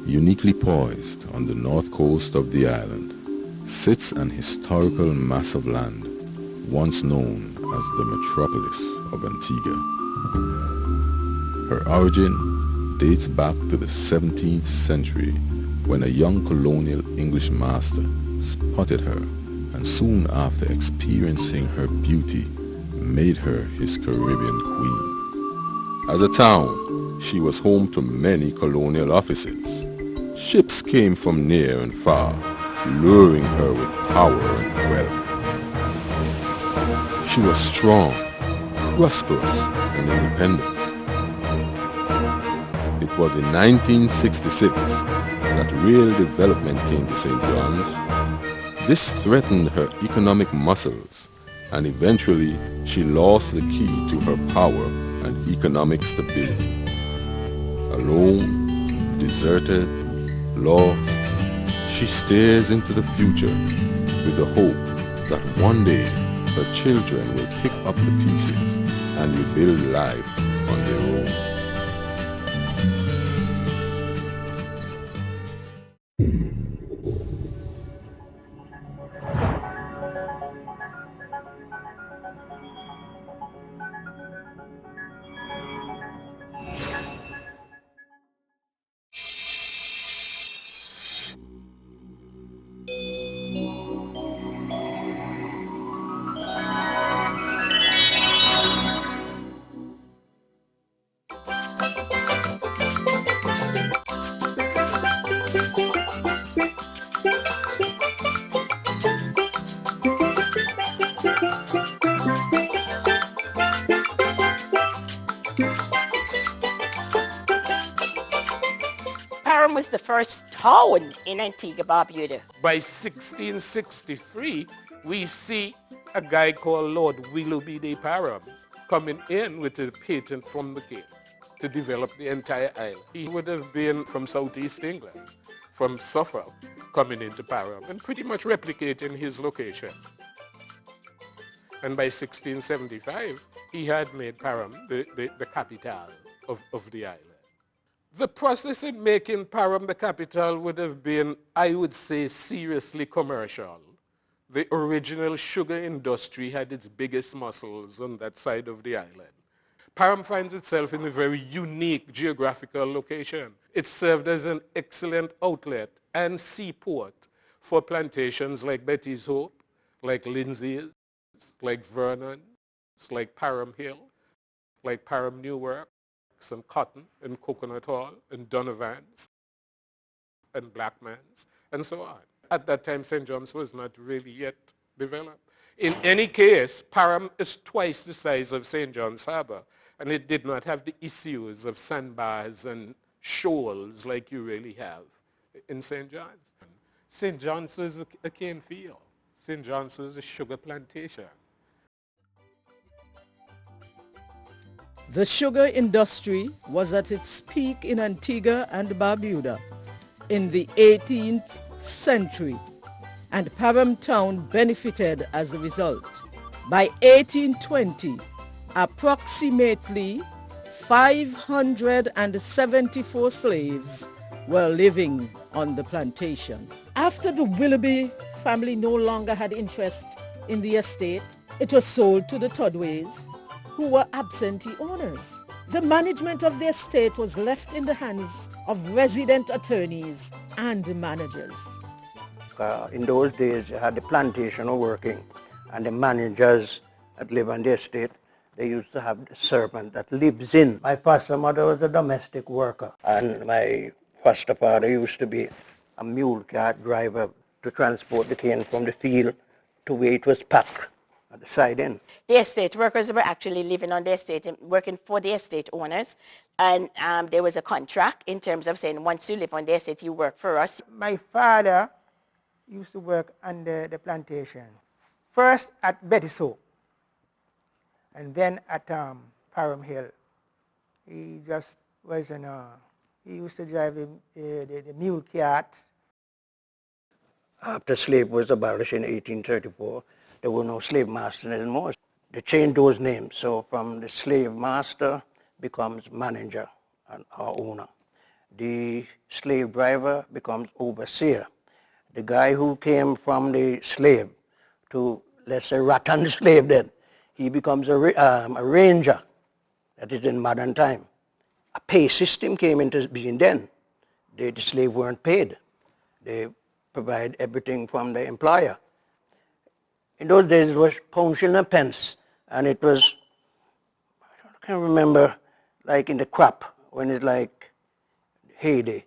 Uniquely poised on the north coast of the island, sits an historical mass of land, once known as the metropolis of Antigua. Her origin dates back to the 17th century when a young colonial English master spotted her and soon after experiencing her beauty made her his Caribbean queen. As a town, she was home to many colonial offices. Ships came from near and far, luring her with power and wealth. She was strong, prosperous, and independent. It was in 1966 that real development came to St. John's. This threatened her economic muscles, and eventually she lost the key to her power and economic stability. Alone, deserted, lost, she stares into the future with the hope that one day her children will pick up the pieces and rebuild life on their own. Parham was the first town in Antigua, Barbuda. By 1663, we see a guy called Lord Willoughby de Parham coming in with a patent from the king to develop the entire island. He would have been from southeast England, from Suffolk, coming into Parham and pretty much replicating his location. And by 1675, he had made Parham the capital of the island. The process in making Parham the capital would have been, I would say, seriously commercial. The original sugar industry had its biggest muscles on that side of the island. Parham finds itself in a very unique geographical location. It served as an excellent outlet and seaport for plantations like Betty's Hope, like Lindsay's, like Vernon's, like Parham Hill, like Parham Newark, and Cotton, and Coconut Hall, and Donovan's, and Blackman's, and so on. At that time, St. John's was not really yet developed. In any case, Parham is twice the size of St. John's Harbour, and it did not have the issues of sandbars and shoals like you really have in St. John's. St. John's was a cane field. St. John's was a sugar plantation. The sugar industry was at its peak in Antigua and Barbuda in the 18th century, and Parham town benefited as a result. By 1820, approximately 574 slaves were living on the plantation. After the Willoughby family no longer had interest in the estate, it was sold to the Tudways, who were absentee owners. The management of the estate was left in the hands of resident attorneys and managers. In those days, you had the plantation working, and the managers that live on the estate, they used to have the servant that lives in. My foster mother was a domestic worker, and my foster father used to be a mule cart driver to transport the cane from the field to where it was packed at the side end. The estate workers were actually living on the estate and working for the estate owners, and there was a contract in terms of saying once you live on the estate, you work for us. My father used to work on the plantation, first at Betty's Hope, and then at Parham Hill. He just was he used to drive the mule cart. After slave was abolished in 1834, there were no slave masters anymore. They changed those names. So from the slave master becomes manager and our owner. the slave driver becomes overseer. The guy who came from the slave to, let's say, rattan the slave then, he becomes a ranger. That is in modern time. A pay system came into being then. The slave weren't paid. They provide everything from the employer. In those days it was pound, shilling and pence, and it was, I can't remember, like in the crop, when it's like heyday.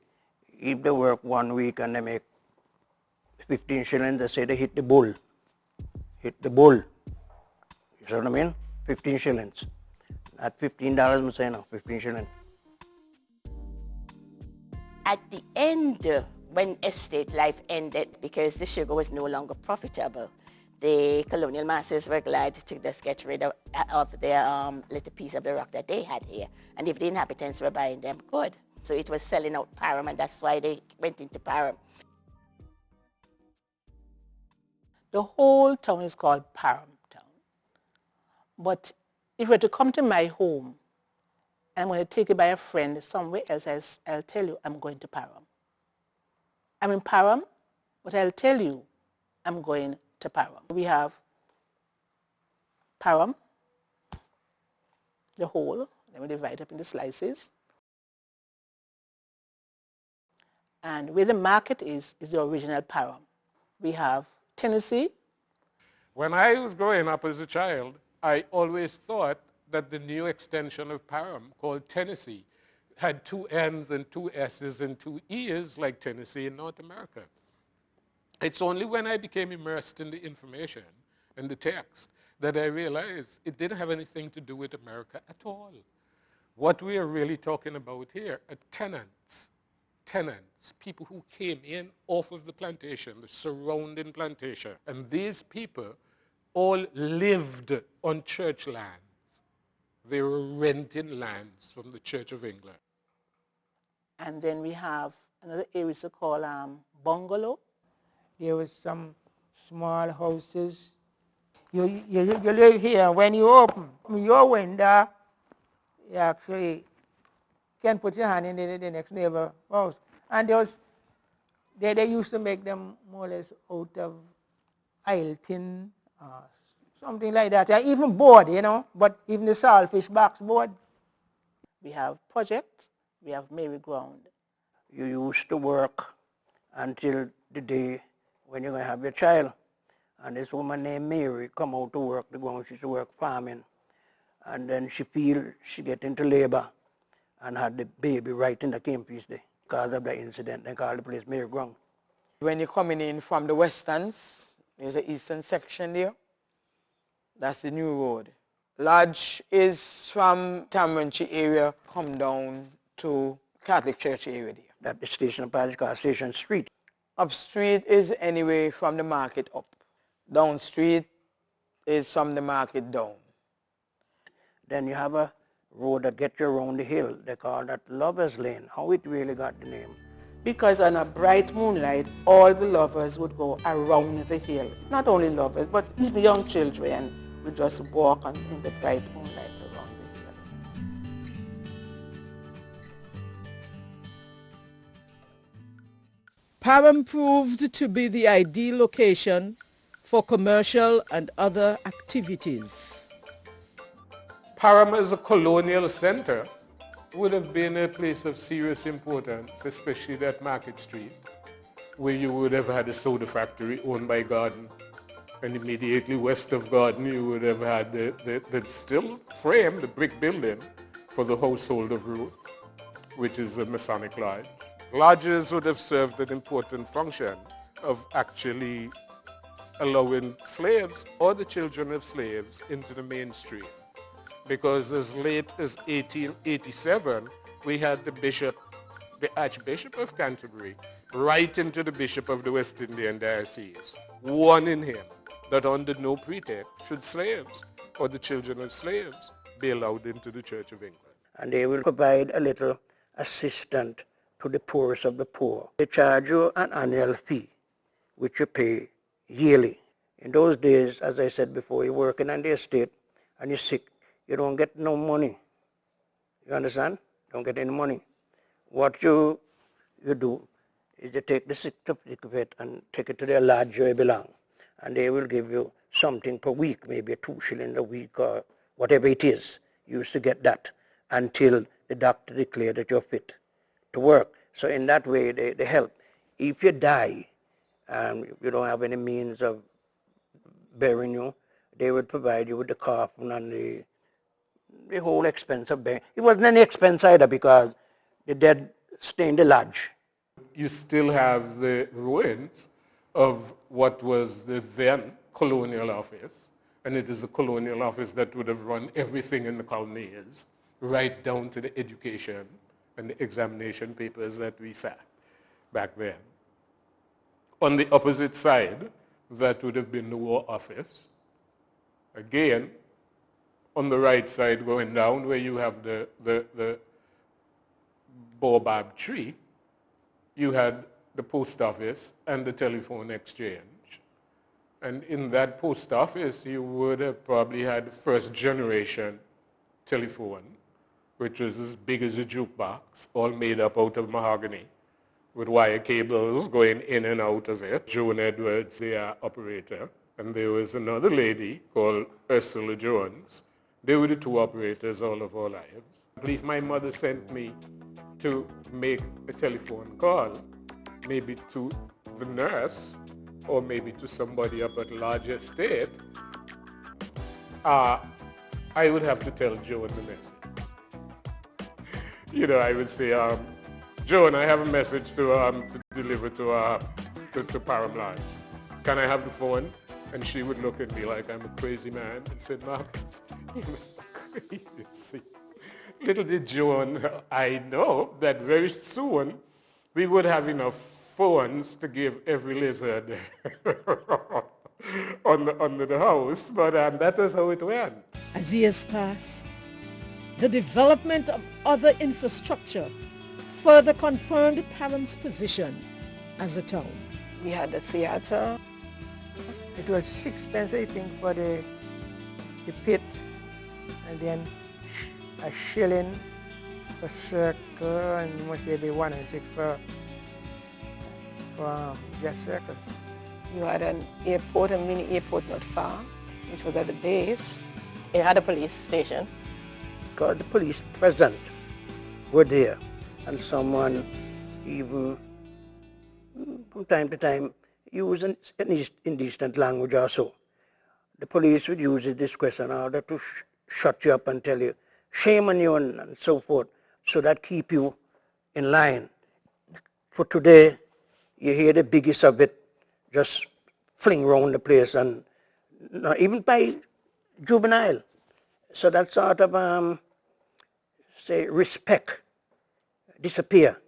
If they work 1 week and they make 15 shillings, they say they hit the bull. Hit the bull. You see what I mean? 15 shillings. Not $15, I'm saying no, 15 shillings. At the end, when estate life ended, because the sugar was no longer profitable, the colonial masters were glad to just get rid of their little piece of the rock that they had here. And if the inhabitants were buying them, good. So it was selling out Parham, and that's why they went into Parham. The whole town is called Parham Town. But if you were to come to my home, and I'm going to take you by a friend somewhere else, I'll tell you I'm going to Parham. I'm in Parham, but I'll tell you I'm going to Parham. We have Parham, the whole, then we divide up into slices. And where the market is the original Parham. We have Tennessee. When I was growing up as a child, I always thought that the new extension of Parham, called Tennessee, had 2 N's and 2 S's and 2 E's like Tennessee in North America. It's only when I became immersed in the information and the text that I realized it didn't have anything to do with America at all. What we are really talking about here are tenants, people who came in off of the plantation, the surrounding plantation. And these people all lived on church lands. They were renting lands from the Church of England. And then we have another area called Bungalow. There was some small houses. You live here. When you open your window, you actually can put your hand in the next neighbor house. And they used to make them more or less out of oil tin, something like that. Even board, you know, but even the saltfish box board. We have Project, we have Merry Ground. You used to work until the day when you're going to have your child. And this woman named Mary come out to work the ground. She used to work farming. And then she get into labor and had the baby right in the cane piece there. Because of the incident, they called the place Merry Ground. When you're coming in from the westerns, there's an eastern section there. That's the new road. Lodge is from Tamranchi area, come down to Catholic Church area there. That the station of called Station Street. Up street is anyway from the market up. Down street is from the market down. Then you have a road that gets you around the hill. They call that Lover's Lane. How it really got the name? Because on a bright moonlight, all the lovers would go around the hill. Not only lovers, but even young children would just walk in the bright moonlight around the hill. Parham proved to be the ideal location for commercial and other activities. Parham as a colonial center would have been a place of serious importance, especially that Market Street, where you would have had a soda factory owned by Garden. And immediately west of Garden, you would have had the still frame, the brick building for the Household of Ruth, which is a Masonic lodge. Lodges would have served an important function of actually allowing slaves or the children of slaves into the mainstream. Because as late as 1887, we had the Archbishop of Canterbury, write into the Bishop of the West Indian Diocese, warning him that under no pretext should slaves or the children of slaves be allowed into the Church of England. And they will provide a little assistance to the poorest of the poor. They charge you an annual fee, which you pay yearly. In those days, as I said before, you're working on the estate and you're sick, you don't get no money. You understand? Don't get any money. What you you do is you take the certificate and take it to the lodge where it belongs, and they will give you something per week, maybe 2 shillings a week or whatever it is. You used to get that until the doctor declared that you're fit to work. So in that way, they help. If you die and you don't have any means of burying you, they would provide you with the coffin and the whole expense of burying. It wasn't any expense either because the dead stay in the lodge. You still have the ruins of what was the then colonial office, and it is a colonial office that would have run everything in the colonies, right down to the education and the examination papers that we sat back then. On the opposite side, that would have been the War Office. Again, on the right side going down where you have the baobab tree, you had the post office and the telephone exchange. And in that post office, you would have probably had first generation telephone, which was as big as a jukebox, all made up out of mahogany, with wire cables going in and out of it. Joan Edwards, the operator, and there was another lady called Ursula Jones. They were the two operators all of our lives. I believe my mother sent me to make a telephone call, maybe to the nurse or maybe to somebody up at a large estate. I would have to tell Joan the message. You know, I would say, Joan, I have a message to deliver to Parham Lodge. Can I have the phone? And she would look at me like I'm a crazy man and said, Marcus, you must be crazy. Little did Joan, I know that very soon we would have enough phones to give every lizard under the house, but that was how it went. As years passed, the development of other infrastructure further confirmed Parham's position as a town. We had the theater. It was 6 pence, I think, for the pit, and then a shilling for circle, and most maybe 1 and 6 for just circles. You had an airport, a mini airport not far, which was at the base. It had a police station. Because the police present were there, and someone even from time to time use an indecent language also. The police would use this question in order to shut you up and tell you, shame on you and so forth, so that keep you in line. For today, you hear the biggest of it just fling around the place, and not even by juvenile. So that sort of, say, respect disappear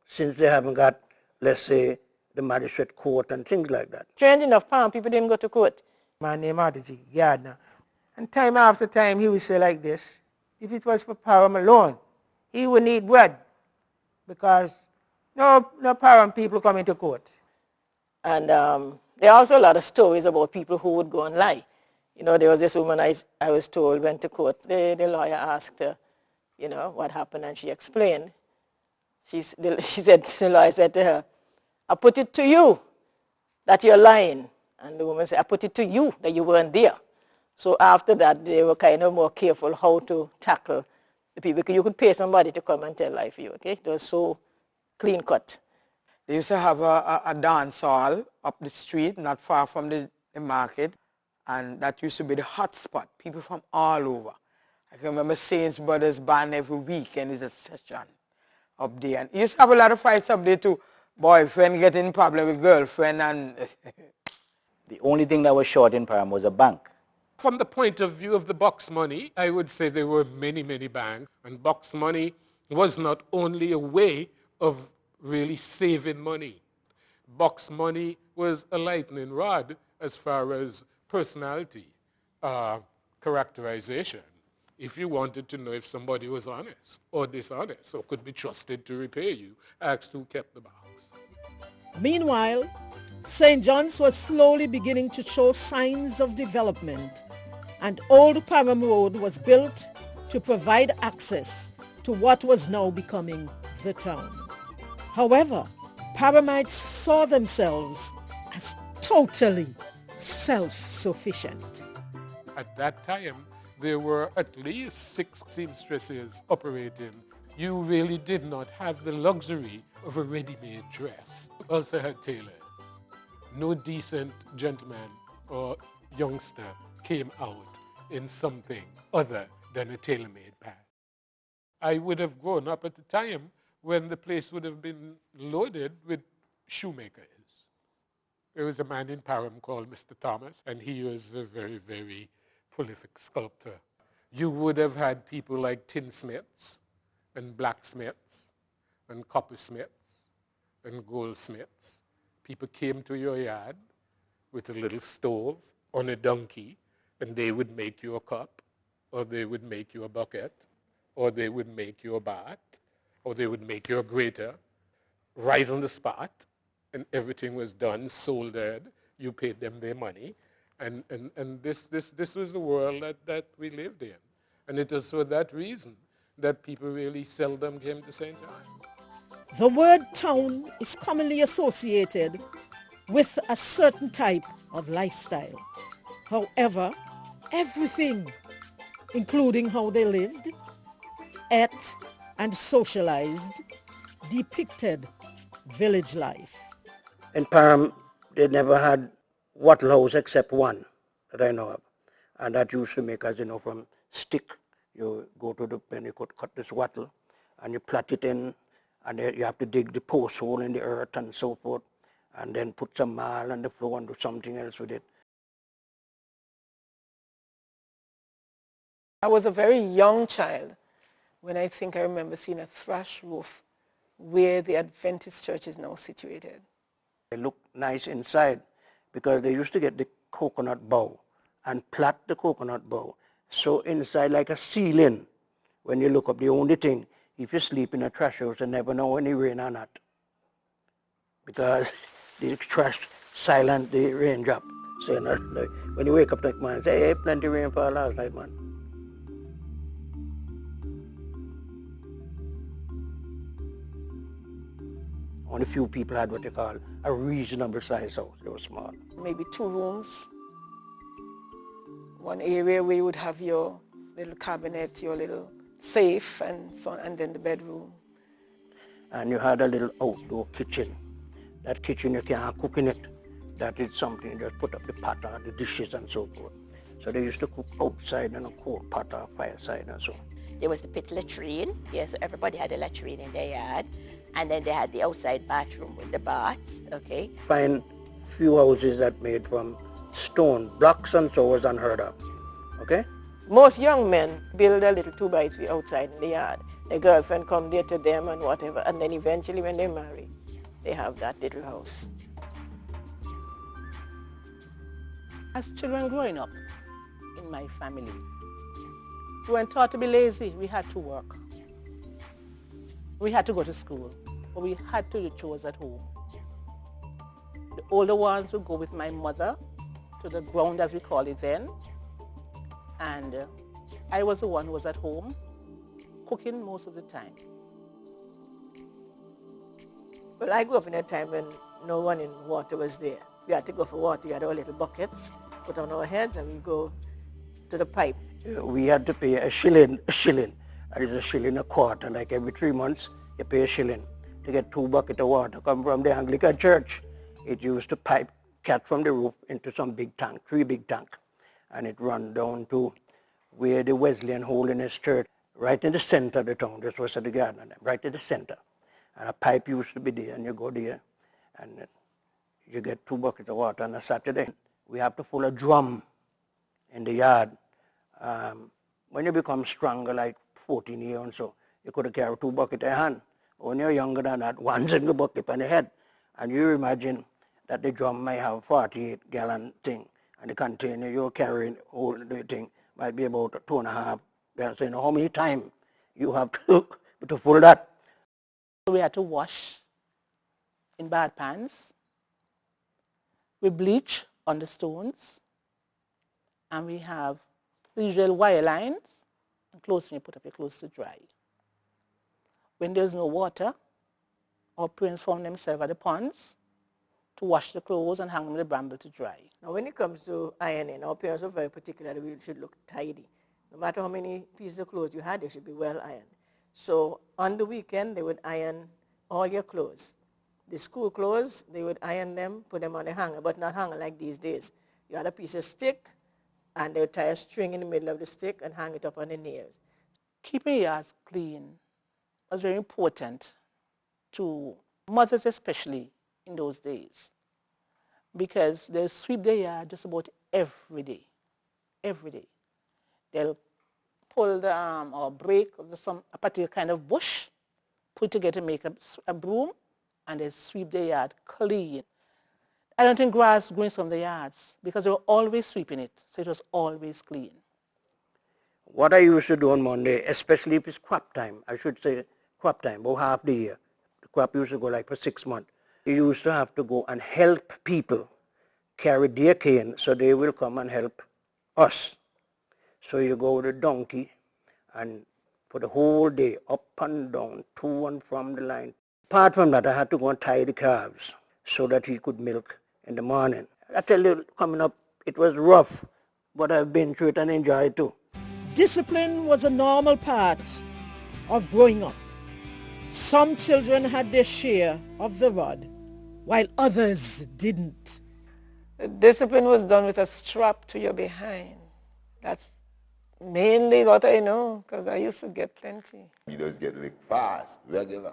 since they haven't got, let's say, the magistrate court and things like that. Strange enough, Parham people didn't go to court. My name is Gardner. And time after time he would say like this, if it was for Parham alone, he would need bread, because no Parham people come into court. And there are also a lot of stories about people who would go and lie. You know, there was this woman I was told went to court. The lawyer asked her, you know, what happened, and she explained. The lawyer said to her, I put it to you that you're lying. And the woman said, I put it to you that you weren't there. So after that, they were kind of more careful how to tackle the people, because you could pay somebody to come and tell lie for you, okay? It was so clean cut. They used to have a dance hall up the street, not far from the market, and that used to be the hot spot. People from all over. I can remember Saints Brothers band every weekend is a session up there. And you used to have a lot of fights up there too. Boyfriend getting problem with girlfriend, and the only thing that was short in Parham was a bank. From the point of view of the box money, I would say there were many, many banks, and box money was not only a way of really saving money. Box money was a lightning rod as far as personality, characterization. If you wanted to know if somebody was honest or dishonest or could be trusted to repay you, asked who kept the box. Meanwhile, St. John's was slowly beginning to show signs of development, and Old Parham Road was built to provide access to what was now becoming the town. However, Parhamites saw themselves as totally self-sufficient. At that time, there were at least 6 seamstresses operating. You really did not have the luxury of a ready-made dress. You also had tailors. No decent gentleman or youngster came out in something other than a tailor-made pant. I would have grown up at the time when the place would have been loaded with shoemakers. There was a man in Parham called Mr. Thomas, and he was a very, very prolific sculptor. You would have had people like tinsmiths and blacksmiths and coppersmiths and goldsmiths. People came to your yard with a little stove on a donkey, and they would make you a cup, or they would make you a bucket, or they would make you a bat, or they would make you a grater right on the spot, and everything was done, soldered. You paid them their money, and this was the world that we lived in. And it was for that reason that people really seldom came to St. John's. The word town is commonly associated with a certain type of lifestyle. However, everything, including how they lived, ate, and socialized, depicted village life. In Parham, they never had wattle house except one that I know of. And that used to make, as you know, from stick. You go to the pen, you could cut this wattle, and you plait it in, and you have to dig the post hole in the earth and so forth, and then put some marl on the floor and do something else with it. I was a very young child when I think I remember seeing a thatch roof where the Adventist church is now situated. They look nice inside because they used to get the coconut bough and plait the coconut bough. So inside like a ceiling, when you look up, the only thing, if you sleep in a trash house, you never know when it rain or not. Because the trash silent the raindrop. So you know, like, when you wake up like man, say, hey, plenty rainfall last night, man. Only few people had what they call a reasonable size house. They were small. Maybe 2 rooms. One area where you would have your little cabinet, your little safe, and so on, and then the bedroom. And you had a little outdoor kitchen. That kitchen you can't cook in it. That is something you just put up the pot or the dishes and so forth. So they used to cook outside in a cold pot or fireside and so on. There was the pit latrine. Yes, so everybody had a latrine in their yard. And then they had the outside bathroom with the baths, okay? Find few houses that made from stone, blocks and so was unheard of, okay? Most young men build a little 2x3 outside in the yard. The girlfriend come there to them and whatever, and then eventually when they marry, they have that little house. As children growing up in my family, we weren't taught to be lazy. We had to work. We had to go to school, but we had to do chores at home. The older ones would go with my mother to the ground, as we call it then, and I was the one who was at home, cooking most of the time. Well, I grew up in a time when no running water was there. We had to go for water. We had our little buckets, put on our heads, and we go to the pipe. We had to pay a shilling. That is a shilling a quarter. Like every 3 months, you pay a shilling to get 2 buckets of water. Come from the Anglican church. It used to pipe cat from the roof into some big tank, 3 big tank. And it run down to where the Wesleyan Holiness Church, right in the center of the town. This was at the garden, right in the center. And a pipe used to be there, and you go there, and you get 2 buckets of water on a Saturday. We have to pull a drum in the yard. When you become stronger, like 14 years and so, you could carry 2 buckets in hand. When you're younger than that, 1 single bucket on the head. And you imagine that the drum might have 48-gallon thing, and the container you're carrying, all the thing, might be about 2.5 gallons. So you know how many times you have to pull that. We had to wash in bad pans. We bleach on the stones, and we have the usual wire lines and clothes when you put up your clothes to dry. When there's no water our parents found themselves at the ponds to wash the clothes and hang them in the bramble to dry. Now, when it comes to ironing, our parents are very particular that we should look tidy. No matter how many pieces of clothes you had, they should be well ironed. So on the weekend, they would iron all your clothes. The school clothes, they would iron them, put them on a hanger, but not hanger like these days. You had a piece of stick, and they would tie a string in the middle of the stick and hang it up on the nails. Keeping yards clean was very important to mothers especially in those days, because they'll sweep their yard just about every day. Every day. They'll pull the or break a particular kind of bush, put it together to make a broom, and they sweep their yard clean. I don't think grass grew in some of the yards because they were always sweeping it, so it was always clean. What I used to do on Monday, especially if it's crop time, I should say crop time, about half the year. The crop used to go like for 6 months. You used to have to go and help people carry their cane so they will come and help us. So you go with a donkey and for the whole day, up and down, to and from the line. Apart from that, I had to go and tie the calves so that he could milk in the morning. I tell you, coming up, it was rough, but I've been through it and enjoyed it too. Discipline was a normal part of growing up. Some children had their share of the rod, while others didn't. The discipline was done with a strap to your behind. That's mainly what I know, because I used to get plenty. You just get licked fast, regular.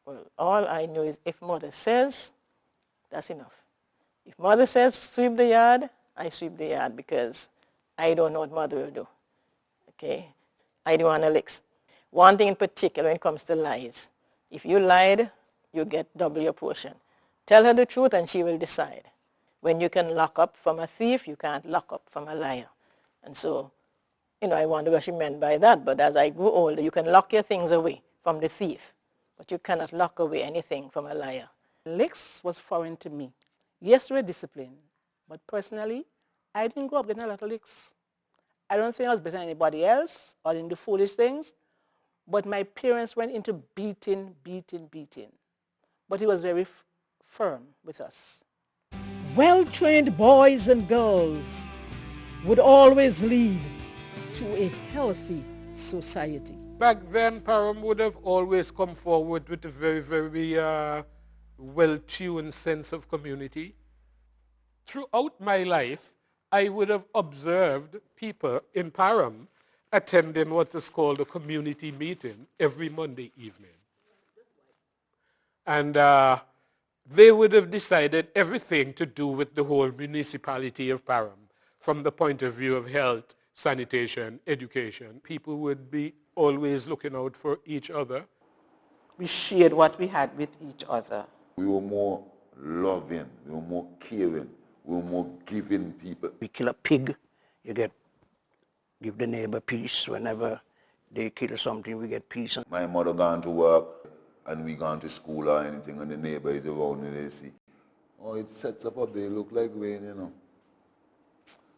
Well, all I know is if mother says, that's enough. If mother says sweep the yard, I sweep the yard because I don't know what mother will do. Okay? I don't want to licks. One thing in particular when it comes to lies. If you lied, you get double your portion. Tell her the truth and she will decide. When you can lock up from a thief, you can't lock up from a liar. And so, I wonder what she meant by that. But as I grew older, you can lock your things away from the thief, but you cannot lock away anything from a liar. Licks was foreign to me. Yes, we were disciplined, but personally, I didn't grow up getting a lot of licks. I don't think I was better than anybody else or didn't do foolish things, but my parents went into beating. But he was very firm with us. Well-trained boys and girls would always lead to a healthy society. Back then, Parham would have always come forward with a very, very well-tuned sense of community. Throughout my life, I would have observed people in Parham attending what is called a community meeting every Monday evening. And they would have decided everything to do with the whole municipality of Parham from the point of view of health, sanitation, education. People would be always looking out for each other. We shared what we had with each other. We were more loving, we were more caring, we were more giving people. We kill a pig, you give the neighbor peace. Whenever they kill something, we get peace. My mother gone to work and we gone to school or anything and the neighbor is around and they see, oh, it sets up a day, look like rain,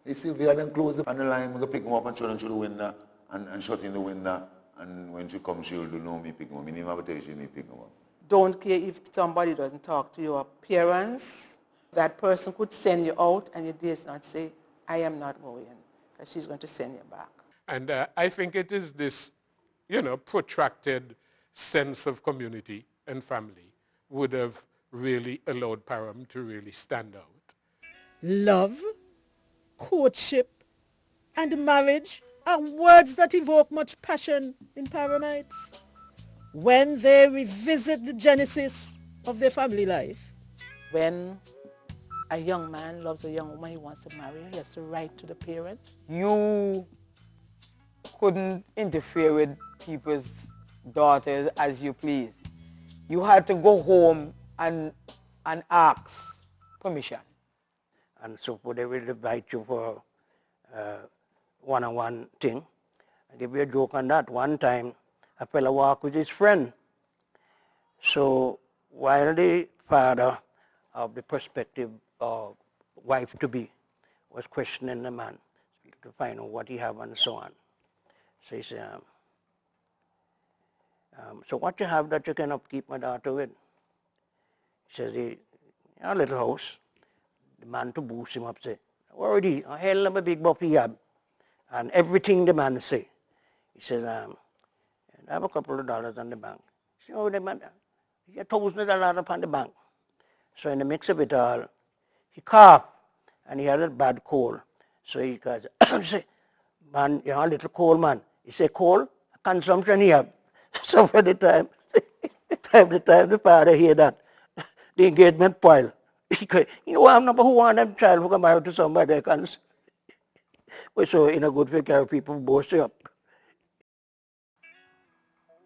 You see, we had them close on the line, we go pick them up and throw them through the window and shut in the window. And when she comes, she'll know me pick them up. Me never tell she need pick them up. Don't care if somebody doesn't talk to your parents. That person could send you out and you dare not say, I am not going, because she's going to send you back. And I think it is this, protracted sense of community and family would have really allowed Parham to really stand out. Love, courtship, and marriage are words that evoke much passion in Parhamites when they revisit the genesis of their family life. When a young man loves a young woman he wants to marry her, he has to write to the parents. You couldn't interfere with people's daughters as you please. You had to go home and ask permission. And so they will invite you for one-on-one thing. I give you a joke on that. One time, a fellow walked with his friend. So while the father of the prospective wife-to-be was questioning the man to find out what he have and so on. So he said, So what you have that you can upkeep my daughter with? He says, a little house. The man to boost him up say, already, a hell of a big buffy have. And everything the man say. He says, I have a couple of dollars on the bank. He says, oh, the man, he had $1,000 upon the bank. So in the mix of it all, he coughed and he had a bad cold. So he goes, say, man, you're a little cold, man. He said, cold? Consumption he have. So for the time the father hear that, the engagement spoiled. He goes, you know, I'm number one them child who come married to somebody that can. So in a good way, carry people boast you up.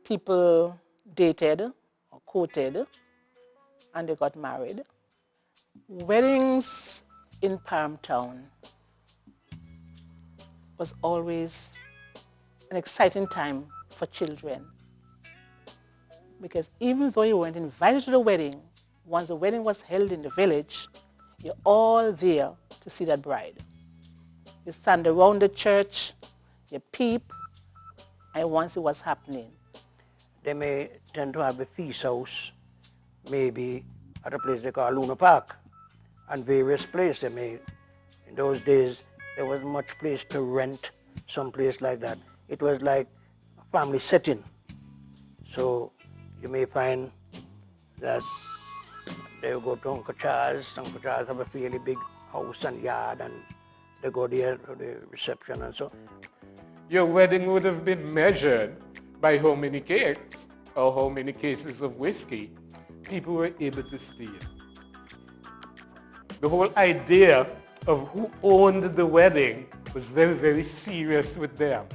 People dated or courted and they got married. Weddings in Parham Town was always an exciting time for children, because even though you weren't invited to the wedding, once the wedding was held in the village, you're all there to see that bride. You stand around the church, you peep, and once it was happening. They may tend to have a feast house, maybe at a place they call Luna Park, and various places. In those days, there was much place to rent, some place like that. It was like a family setting. So you may find that they go to Uncle Charles. Uncle Charles have a fairly big house and yard, and they go there for the reception and so. Your wedding would have been measured by how many cakes or how many cases of whiskey people were able to steal. The whole idea of who owned the wedding was very, very serious with them,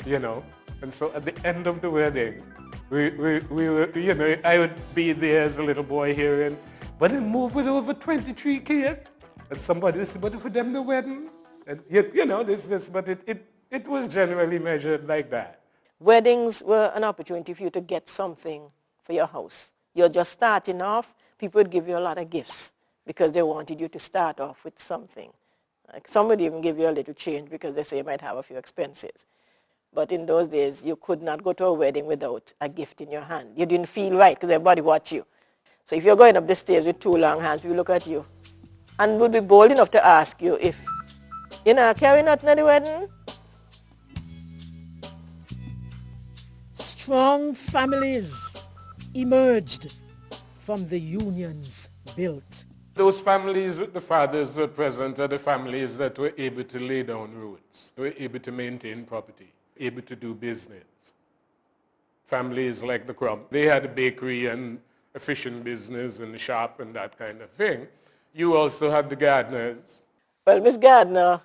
you know. And so at the end of the wedding, we were, you know, I would be there as a little boy hearing, but it moved with over 23 cake. And somebody would say, but for them the wedding? And you know, but it was generally measured like that. Weddings were an opportunity for you to get something for your house. You're just starting off, people would give you a lot of gifts because they wanted you to start off with something. Like somebody even give you a little change because they say you might have a few expenses. But in those days, you could not go to a wedding without a gift in your hand. You didn't feel right because everybody watched you. So if you're going up the stairs with two long hands, people look at you and would be bold enough to ask you if you're not carrying nothing at the wedding. Strong families emerged from the unions built. Those families with the fathers were present are the families that were able to lay down roots. They were able to maintain property, able to do business. Families like the Crump, they had a bakery and a fishing business and a shop and that kind of thing. You also had the Gardners. Well, Miss Gardner,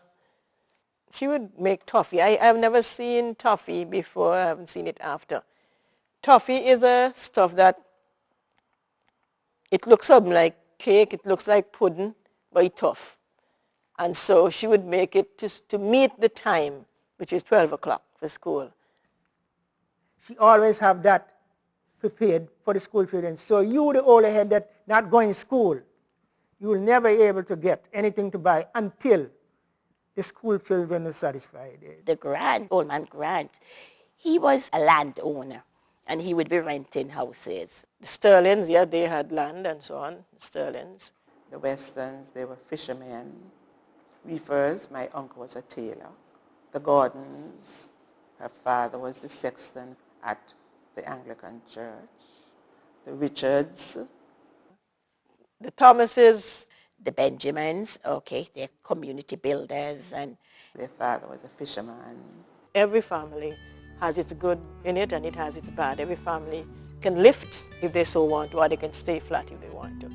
she would make toffee. I've never seen toffee before. I haven't seen it after. Toffee is a stuff that it looks something like cake, it looks like pudding, but it's tough. And so she would make it to meet the time, which is 12 o'clock for school. She always have that prepared for the school children. So you, the older head that not going to school, you will never be able to get anything to buy until the school children are satisfied. The old man Grant, he was a landowner, and he would be renting houses. The Sterlings, yeah, they had land and so on, Sterlings. The Westerns, they were fishermen. Reefers, my uncle was a tailor. The Gordons, her father was the sexton at the Anglican Church. The Richards. The Thomases. The Benjamins, okay, they're community builders. And their father was a fisherman. Every family has its good in it and it has its bad. Every family can lift if they so want to, or they can stay flat if they want to.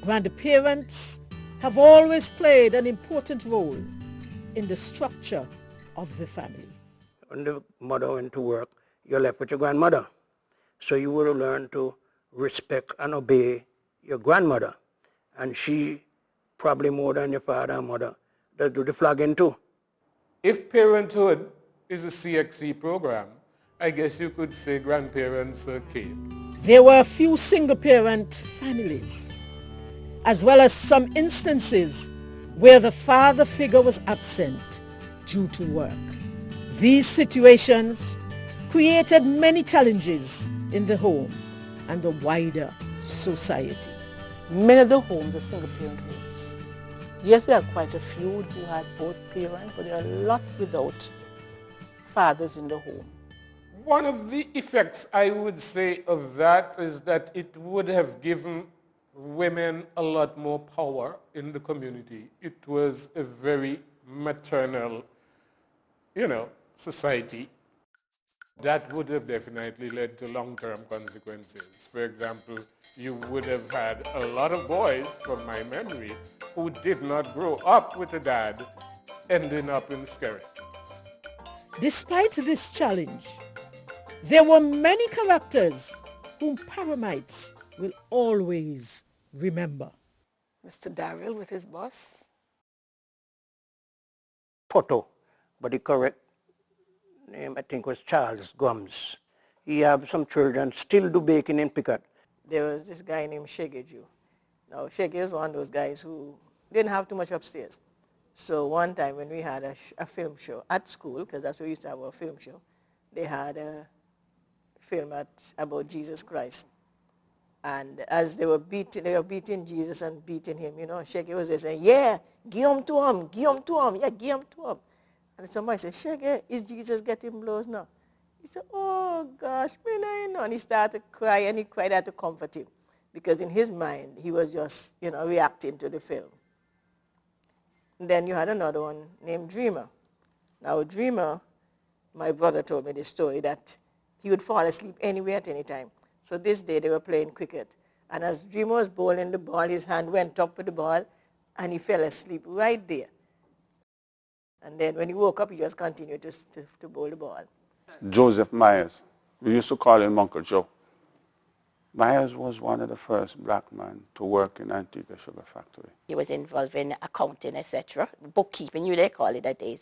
Grandparents have always played an important role in the structure of the family. When the mother went to work, you're left with your grandmother. So you would learn to respect and obey your grandmother. And she, probably more than your father and mother, does do the flagging too. If parenthood is a CXC program, I guess you could say grandparents came. There were a few single-parent families, as well as some instances where the father figure was absent due to work. These situations created many challenges in the home and the wider society. Many of the homes are single-parent homes. Yes, there are quite a few who had both parents, but there are lots without fathers in the home. One of the effects, I would say, of that is that it would have given women a lot more power in the community. It was a very maternal, society. That would have definitely led to long-term consequences. For example, you would have had a lot of boys, from my memory, who did not grow up with a dad, ending up in Skerry. Despite this challenge, there were many characters whom Parhamites will always remember. Mr. Darrell with his boss. Poto, but the correct name I think was Charles Gums. He had some children still do baking in Pickett. There was this guy named Shegeju. Now, Shege was one of those guys who didn't have too much upstairs. So one time when we had a film show at school, because that's where we used to have our film show, they had a film about Jesus Christ. And as they were beating Jesus and beating him, Shege was there saying, yeah, give him to him, yeah, give him to him. And somebody said, Shege, is Jesus getting blows now? He said, oh gosh, and he started to cry, and he cried out to comfort him. Because in his mind, he was just, reacting to the film. And then you had another one named Dreamer. Now, Dreamer, my brother told me this story, that he would fall asleep anywhere at any time. So this day, they were playing cricket. And as Dreamer was bowling the ball, his hand went up with the ball, and he fell asleep right there. And then when he woke up, he just continued to bowl the ball. Joseph Myers. We used to call him Uncle Joe. Myers was one of the first black men to work in Antigua Sugar Factory. He was involved in accounting, etc., bookkeeping, they call it that days.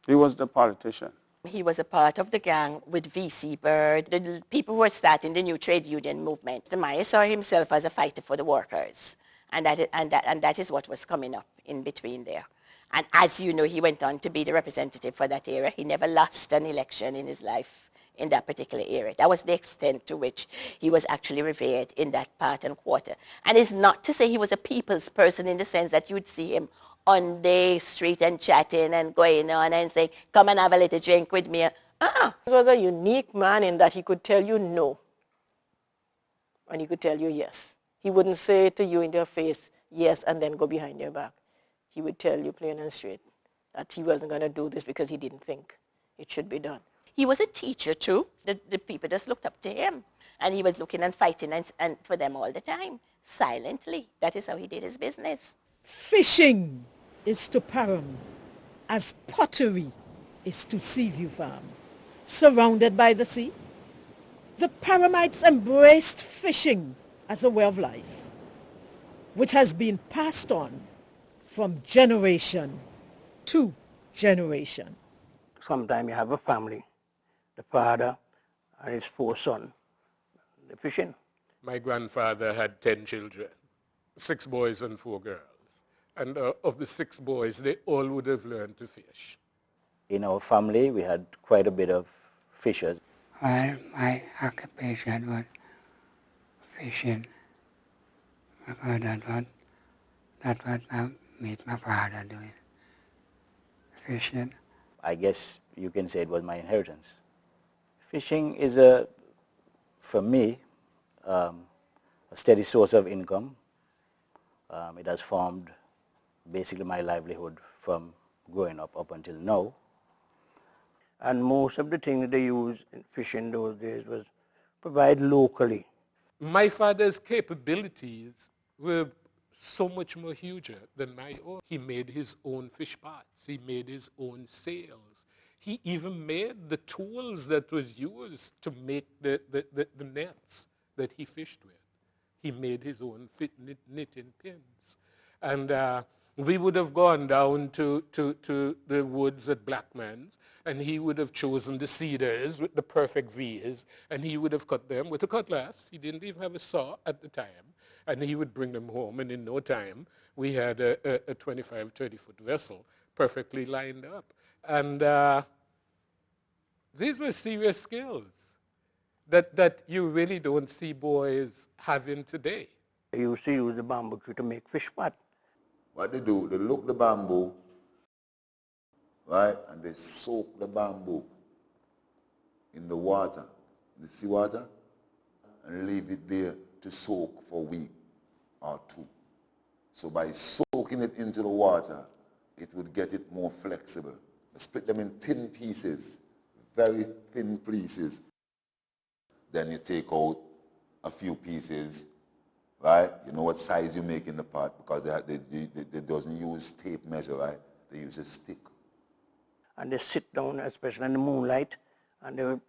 He was the politician. He was a part of the gang with V.C. Bird, the people who were starting the new trade union movement. The Myers saw himself as a fighter for the workers, and that is what was coming up in between there. And as you know, he went on to be the representative for that area. He never lost an election in his life in that particular area. That was the extent to which he was actually revered in that part and quarter. And it's not to say he was a people's person in the sense that you'd see him on the street and chatting and going on and saying, come and have a little drink with me. He was a unique man in that he could tell you no, and he could tell you yes. He wouldn't say to you in your face, yes, and then go behind your back. He would tell you plain and straight that he wasn't going to do this because he didn't think it should be done. He was a teacher too. The people just looked up to him. And he was looking and fighting and for them all the time, silently. That is how he did his business. Fishing is to Parham as pottery is to Seaview Farm. Surrounded by the sea, the Parhamites embraced fishing as a way of life, which has been passed on from generation to generation. Sometimes you have a family, the father and his 4 sons, they're fishing. My grandfather had 10 children, 6 boys and 4 girls. And of the 6 boys, they all would have learned to fish. In our family, we had quite a bit of fishers. Well, my occupation was fishing, because that's what I made my father doing, fishing. I guess you can say it was my inheritance. Fishing is, for me, a steady source of income. It has formed basically my livelihood from growing up until now. And most of the things they used in fishing those days was provided locally. My father's capabilities were so much more huger than my own. He made his own fish pots. He made his own sails. He even made the tools that was used to make the nets that he fished with. He made his own knitting pins. And we would have gone down to the woods at Blackman's, and he would have chosen the cedars with the perfect V's, and he would have cut them with a cutlass. He didn't even have a saw at the time. And he would bring them home, and in no time, we had a 25, 30-foot vessel perfectly lined up. And These were serious skills that you really don't see boys having today. They used to use the bamboo tree to make fish pot. What they do, they look the bamboo, right, and they soak the bamboo in the water, in the seawater, and leave it there to soak for a week or two. So by soaking it into the water, it would get it more flexible. They split them in thin pieces, very thin pieces. Then you take out a few pieces, right? You know what size you make in the pot, because they doesn't use tape measure, right? They use a stick. And they sit down, especially in the moonlight, and they would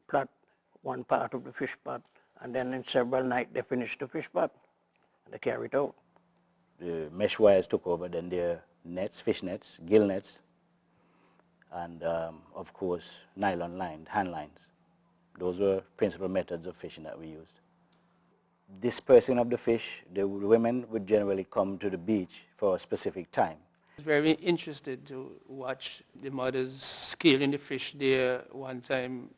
plot one part of the fish pot, and then in several nights they finish the fish pot, and they carry it out. The mesh wires took over, then their nets, fish nets, gill nets, and of course nylon lined, hand lines. Those were principal methods of fishing that we used. Dispersing of the fish, the women would generally come to the beach for a specific time. I was very interested to watch the mothers scaling the fish there one time.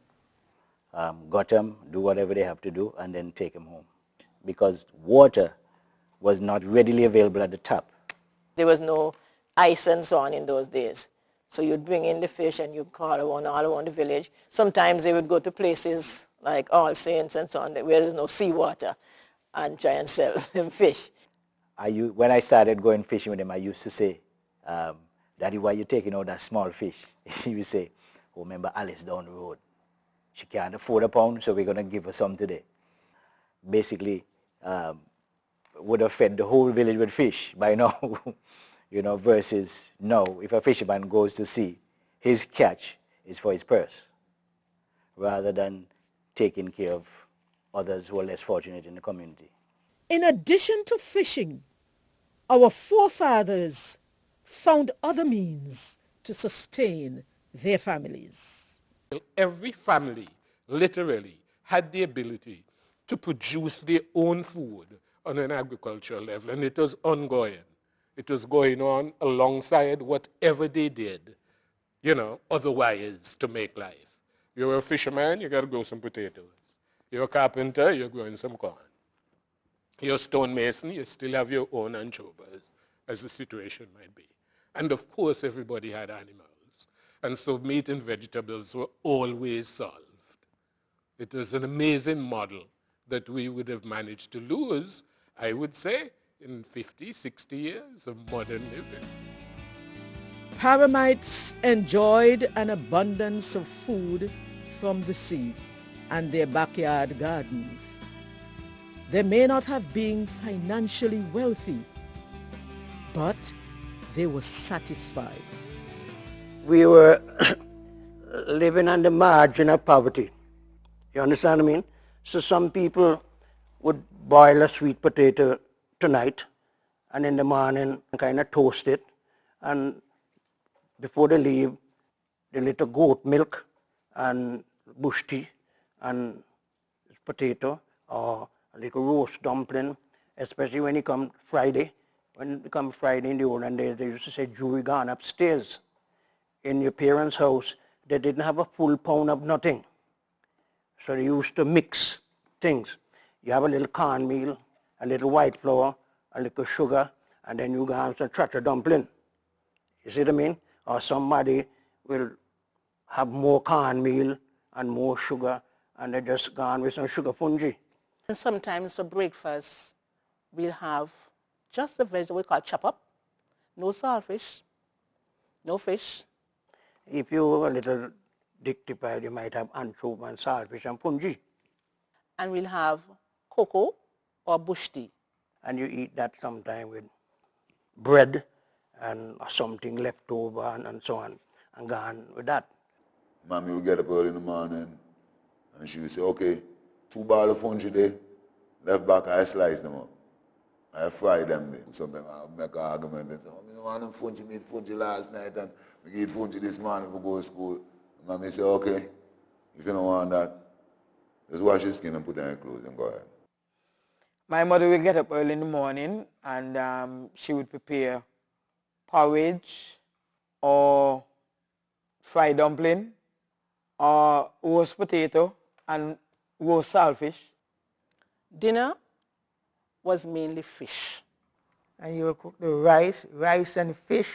Got them, do whatever they have to do, and then take them home. Because water was not readily available at the top. There was no ice and so on in those days. So you'd bring in the fish and you'd call all around the village. Sometimes they would go to places like All Saints and so on where there's no seawater and try and sell them fish. When I started going fishing with them, I used to say, Daddy, why are you taking out that small fish? She would say, oh, remember Alice down the road. She can't afford a pound, so we're going to give her some today. Basically, would have fed the whole village with fish by now, you know, versus now, if a fisherman goes to sea, his catch is for his purse, rather than taking care of others who are less fortunate in the community. In addition to fishing, our forefathers found other means to sustain their families. Every family, literally, had the ability to produce their own food on an agricultural level, and it was ongoing. It was going on alongside whatever they did, you know, otherwise to make life. You're a fisherman, you got to grow some potatoes. You're a carpenter, you're growing some corn. You're a stonemason, you still have your own anchovies, as the situation might be. And of course, everybody had animals. And so meat and vegetables were always solved. It was an amazing model that we would have managed to lose, I would say, in 50, 60 years of modern living. Parhamites enjoyed an abundance of food from the sea and their backyard gardens. They may not have been financially wealthy, but they were satisfied. We were living on the margin of poverty. You understand what I mean? So some people would boil a sweet potato tonight, and in the morning kind of toast it, and before they leave, they little goat milk and bush tea and potato or a little roast dumpling, especially when it comes Friday. When it comes Friday in the olden days, they used to say, Jury gone upstairs. In your parents' house, they didn't have a full pound of nothing. So they used to mix things. You have a little cornmeal, a little white flour, a little sugar, and then you go and some tractor dumpling. You see what I mean? Or somebody will have more cornmeal and more sugar, and they just go on with some sugar fungi. And sometimes for breakfast, we'll have just a vegetable we call chop up, no saltfish, no fish. If you're a little dictified, you might have anchovy and saltfish and fungi. And we'll have cocoa or bush tea. And you eat that sometime with bread and something left over and so on, and go on with that. Mommy would get up early in the morning and she would say, okay, 2 balls of fungi there, left back, I slice them up. I fry them there. Sometimes I'll make an argument and say, oh, I don't want them fungi, me eat fungi last night and we eat fungi this morning for go to school. And Mommy say, okay, if you don't want that, just wash your skin and put on your clothes and go ahead. My mother would get up early in the morning and she would prepare porridge or fried dumpling or roast potato and roast saltfish. Dinner was mainly fish. And you will cook the rice and fish.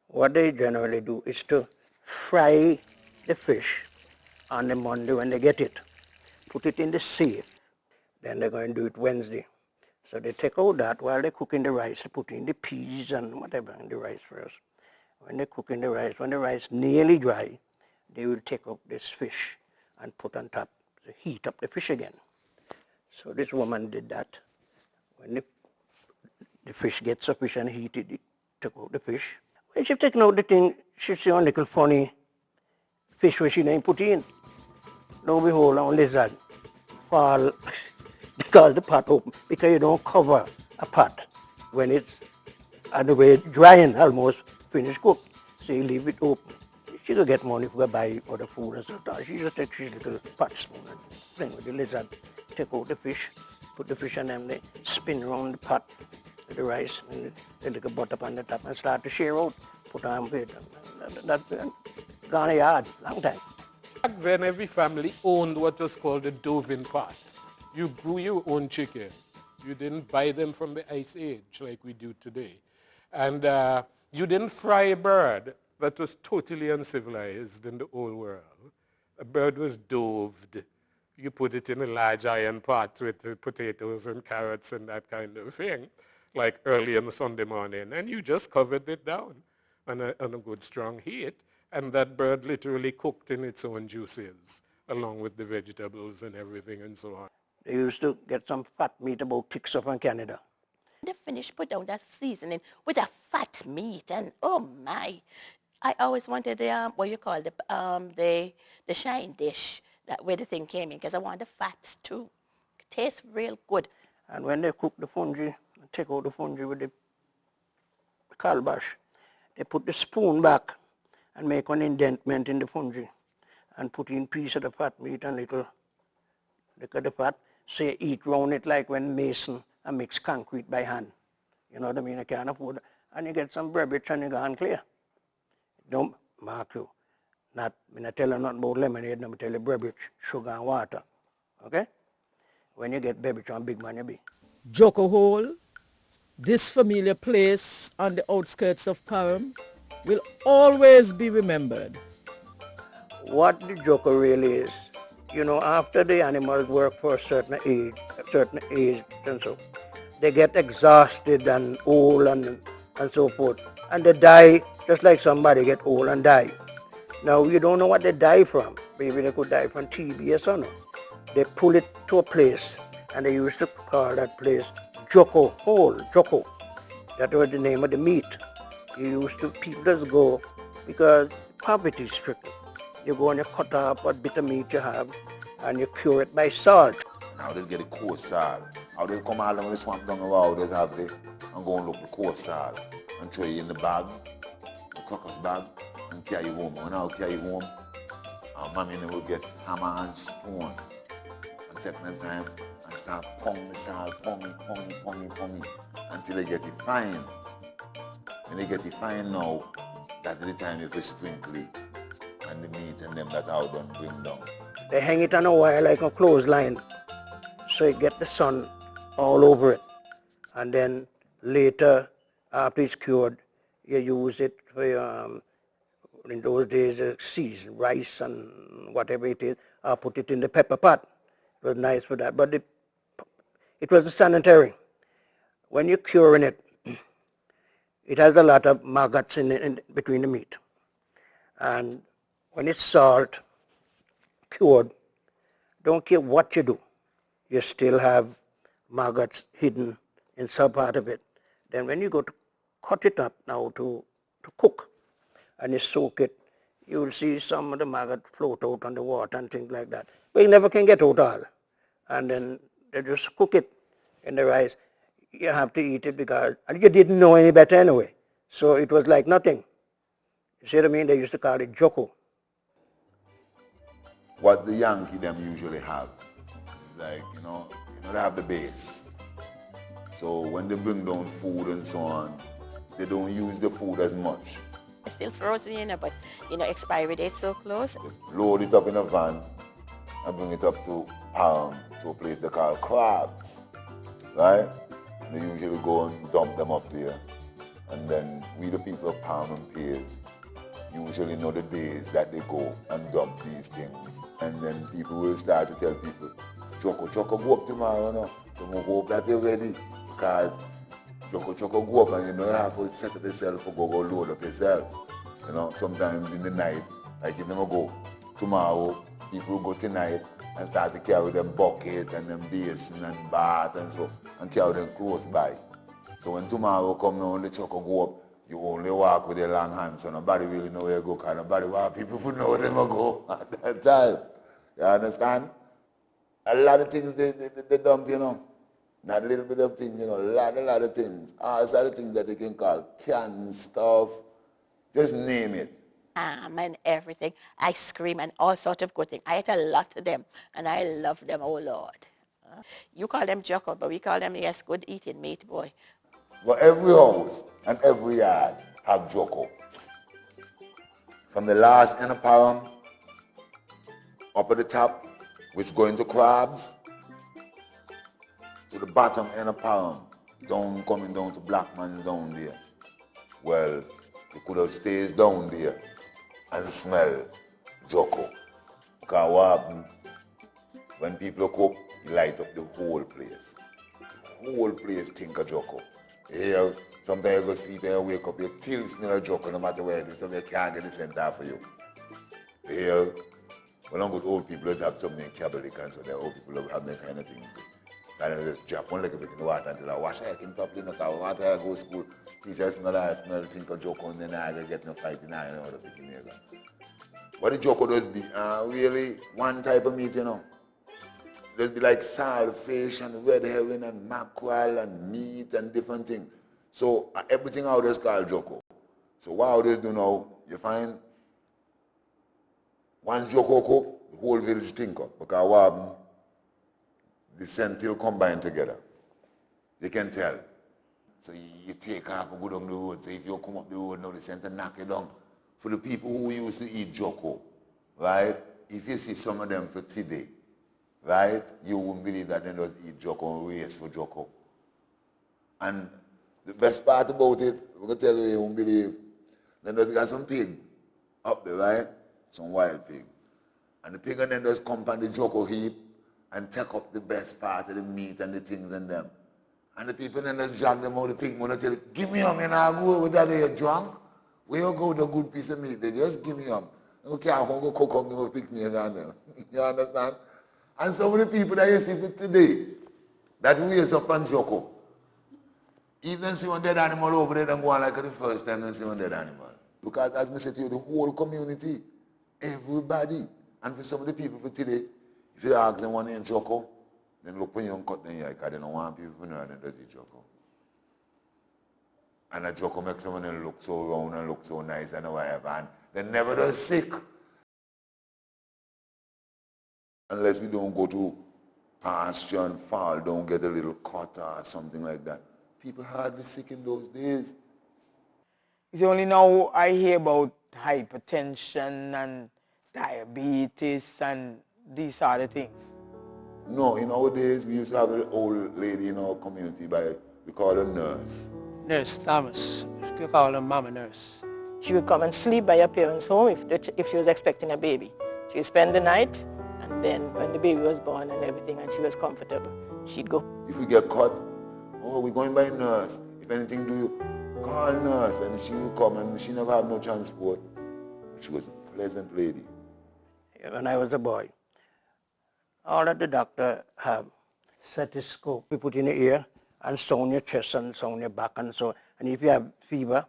What they generally do is to fry the fish on the Monday when they get it, put it in the safe. Then they're going to do it Wednesday. So they take out that while they're cooking the rice, they put in the peas and whatever in the rice first. When they're cooking the rice, when the rice nearly dry, they will take up this fish and put on top to heat up the fish again. So this woman did that. When the fish gets sufficient heated, she took out the fish. When she taken out the thing, she see a little funny fish where she didn't put in. Lo and behold, a lizard fall because the pot open. Because you don't cover a pot when it's on the way drying, almost finished cooked. So you leave it open. She could get money for buy other food and stuff. She just takes his little pot spoon and thing with the lizard, take out the fish, put the fish on them, they spin around the pot with the rice and the little butter on the top and start to share out, put on with it. That's gone a yard, long time. Back then, every family owned what was called a doving pot. You grew your own chicken. You didn't buy them from the Ice Age like we do today. And you didn't fry a bird. That was totally uncivilized in the old world. A bird was doved. You put it in a large iron pot with potatoes and carrots and that kind of thing, like early on the Sunday morning, and you just covered it down on a good strong heat, and that bird literally cooked in its own juices, along with the vegetables and everything and so on. They used to get some fat meat about 6 up in Canada. They finish put down that seasoning with a fat meat, and oh my! I always wanted the what you call the shine dish, that where the thing came in, because I want the fats too. It tastes real good. And when they cook the fungi, take out the fungi with the calabash, they put the spoon back and make an indentation in the fungi and put in piece of the fat meat and little of the fat. So you eat round it like when mason and mix concrete by hand. You know what I mean? I can't afford it. And you get some brebbage and you go on clear. Don't mark you. Not, when I tell you nothing about lemonade, I tell you brebbage, sugar and water. Okay? When you get brebbage on big man, you be. Joko Hole, this familiar place on the outskirts of Parham, will always be remembered. What the Joko really is, you know, after the animals work for a certain age and so, they get exhausted and old and so forth. And they die just like somebody get old and die. Now, you don't know what they die from. Maybe they could die from TB or something. They pull it to a place, and they used to call that place Joko Hole, Joko. That was the name of the meat. People just go, because poverty is stricken. You go and you cut off what bit of meat you have, and you cure it by salt. Now they get the coarse salt. How they come along the swamp down around, they have the, and go and look the coarse salt, and throw it in the bag, the crocker's bag, and carry home. When I carry home, our mommy will get hammer and spoon, and take the time and start pounding the salt, pounding, until they get it fine. When they get it fine now, that's the time you can sprinkle it, and the meat and them that out done bring down. They hang it on a wire like a clothesline, so you get the sun all over it. And then later, after it's cured, you use it for your, in those days, seasoned rice and whatever it is. I put it in the pepper pot. It was nice for that, but it was sanitary. When you're curing it, it has a lot of maggots in between the meat. And when it's salt, cured, don't care what you do, you still have maggots hidden in some part of it. Then when you go to cut it up now to cook, and you soak it, you will see some of the maggot float out on the water and things like that. But you never can get out all. And then they just cook it in the rice. You have to eat it because you didn't know any better anyway. So it was like nothing. You see what I mean? They used to call it Joko. What the Yankee them usually have is like, you know, they have the base. So when they bring down food and so on, they don't use the food as much. It's still frozen, you know, but, you know, expiry date so close. Load it up in a van and bring it up to a place they call Crabs, right? They usually go and dump them up there. And then we, the people of Parham and Piers, usually know the days that they go and dump these things. And then people will start to tell people, Choco, go up tomorrow, you know? So we hope that you're ready, because Choco, go up and you know you have to set up yourself or go load up yourself. You know, sometimes in the night, like if you go tomorrow, people will go tonight and start to carry them bucket and them basin and bath and so, and carry them close by. So when tomorrow come now and the Choco go up, you only walk with your long hands, so nobody really know where you go, because nobody want people to know where they go at that time. You understand? A lot of things they dump, you know. Not a little bit of things, you know, a lot of things. All sorts of things that you can call canned stuff. Just name it. And everything, ice cream and all sorts of good things. I ate a lot of them, and I love them, oh Lord. You call them jocko, but we call them, yes, good eating meat, boy. Well, every house and every yard have jocko. From the last end of Parham, up at the top, which go into Crabs, to the bottom end of Parham, coming down to Blackman's down there. Well, you could have stayed down there and smell jocko. Because what happens, when people cook, you light up the whole place. The whole place think of jocko. You hear, sometimes you go sleep and you wake up, you still smell a jocko no matter where it is, so you can't get the center for you. You hear, when good old people just have something in Catholic and so the old people have that kind of thing. And I just drop one little bit in the water until I wash I can properly in the car. After I go to school, teacher smell think of jocko and then I get no fight in I know what the picking here. What the jocko does be really one type of meat, you know. There's be like saltfish and red herring and mackerel and meat and different things. So everything out there is called jocko. So what out there do now, you find once jocko cook, the whole village think up. Because what happens, the scent will combine together. You can tell. So you take off and go down the road. So if you come up the road now, the scent will knock you down. For the people who used to eat jocko, right? If you see some of them for today, right, you wouldn't believe that they just eat jocko and race for jocko. And the best part about it, I'm going to tell you won't believe, then just got some pig up there, right? Some wild pig. And the pig and then just come on the jocko heap and take up the best part of the meat and the things in them. And the people then just drag them out, the pig mother tell you, give me you know, go over that you're drunk. Where you go with a good piece of meat, they just give me Okay, I'm going to go cook up and pick me down there. You understand? And some of the people that you see for today, that raise up on jocko, even see one dead animal over there, and go on like the first time and see one dead animal. Because as I said to you, the whole community, everybody, and for some of the people for today, if you ask them one in jocko, then look when you cut them here, because they don't want people to know that they eat jocko. And a jocko makes someone look so round and look so nice and whatever, and they never does sick. Unless we don't go to pasture and fall down, get a little cut or something like that. People hardly sick in those days. It's only now I hear about hypertension and diabetes and these other things. No, in our days, we used to have an old lady in our community, we call her nurse. Nurse Thomas. You call her Mama Nurse. She would come and sleep by her parents' home if she was expecting a baby. She would spend the night, and then when the baby was born and everything, and she was comfortable, she'd go. If we get caught, we're going by nurse. If anything do you, call nurse. And she will come, and she never had no transport. She was a pleasant lady. When I was a boy, all that the doctor have stethoscope, we put in the ear and sound your chest and sound your back and so. And if you have fever,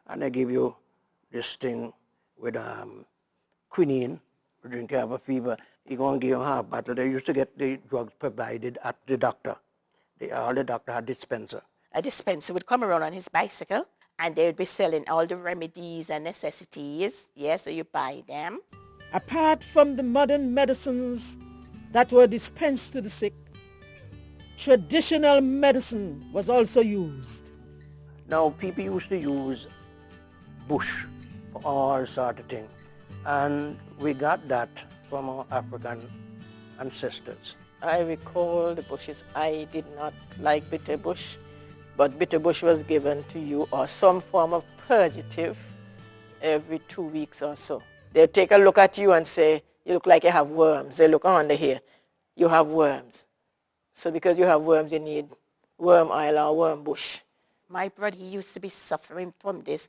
and they give you this thing with quinine, you drink, you have a fever, you're going to give you a half bottle. They used to get the drugs provided at the doctor. All the doctor had dispenser. A dispenser would come around on his bicycle, and they would be selling all the remedies and necessities. Yes, so you buy them. Apart from the modern medicines that were dispensed to the sick, traditional medicine was also used. Now, people used to use bush for all sort of things. And we got that from our African ancestors. I recall the bushes. I did not like bitter bush, but bitter bush was given to you or some form of purgative every 2 weeks or so. They'll take a look at you and say, you look like you have worms. They look under here, you have worms. So because you have worms, you need worm oil or worm bush. My brother, he used to be suffering from this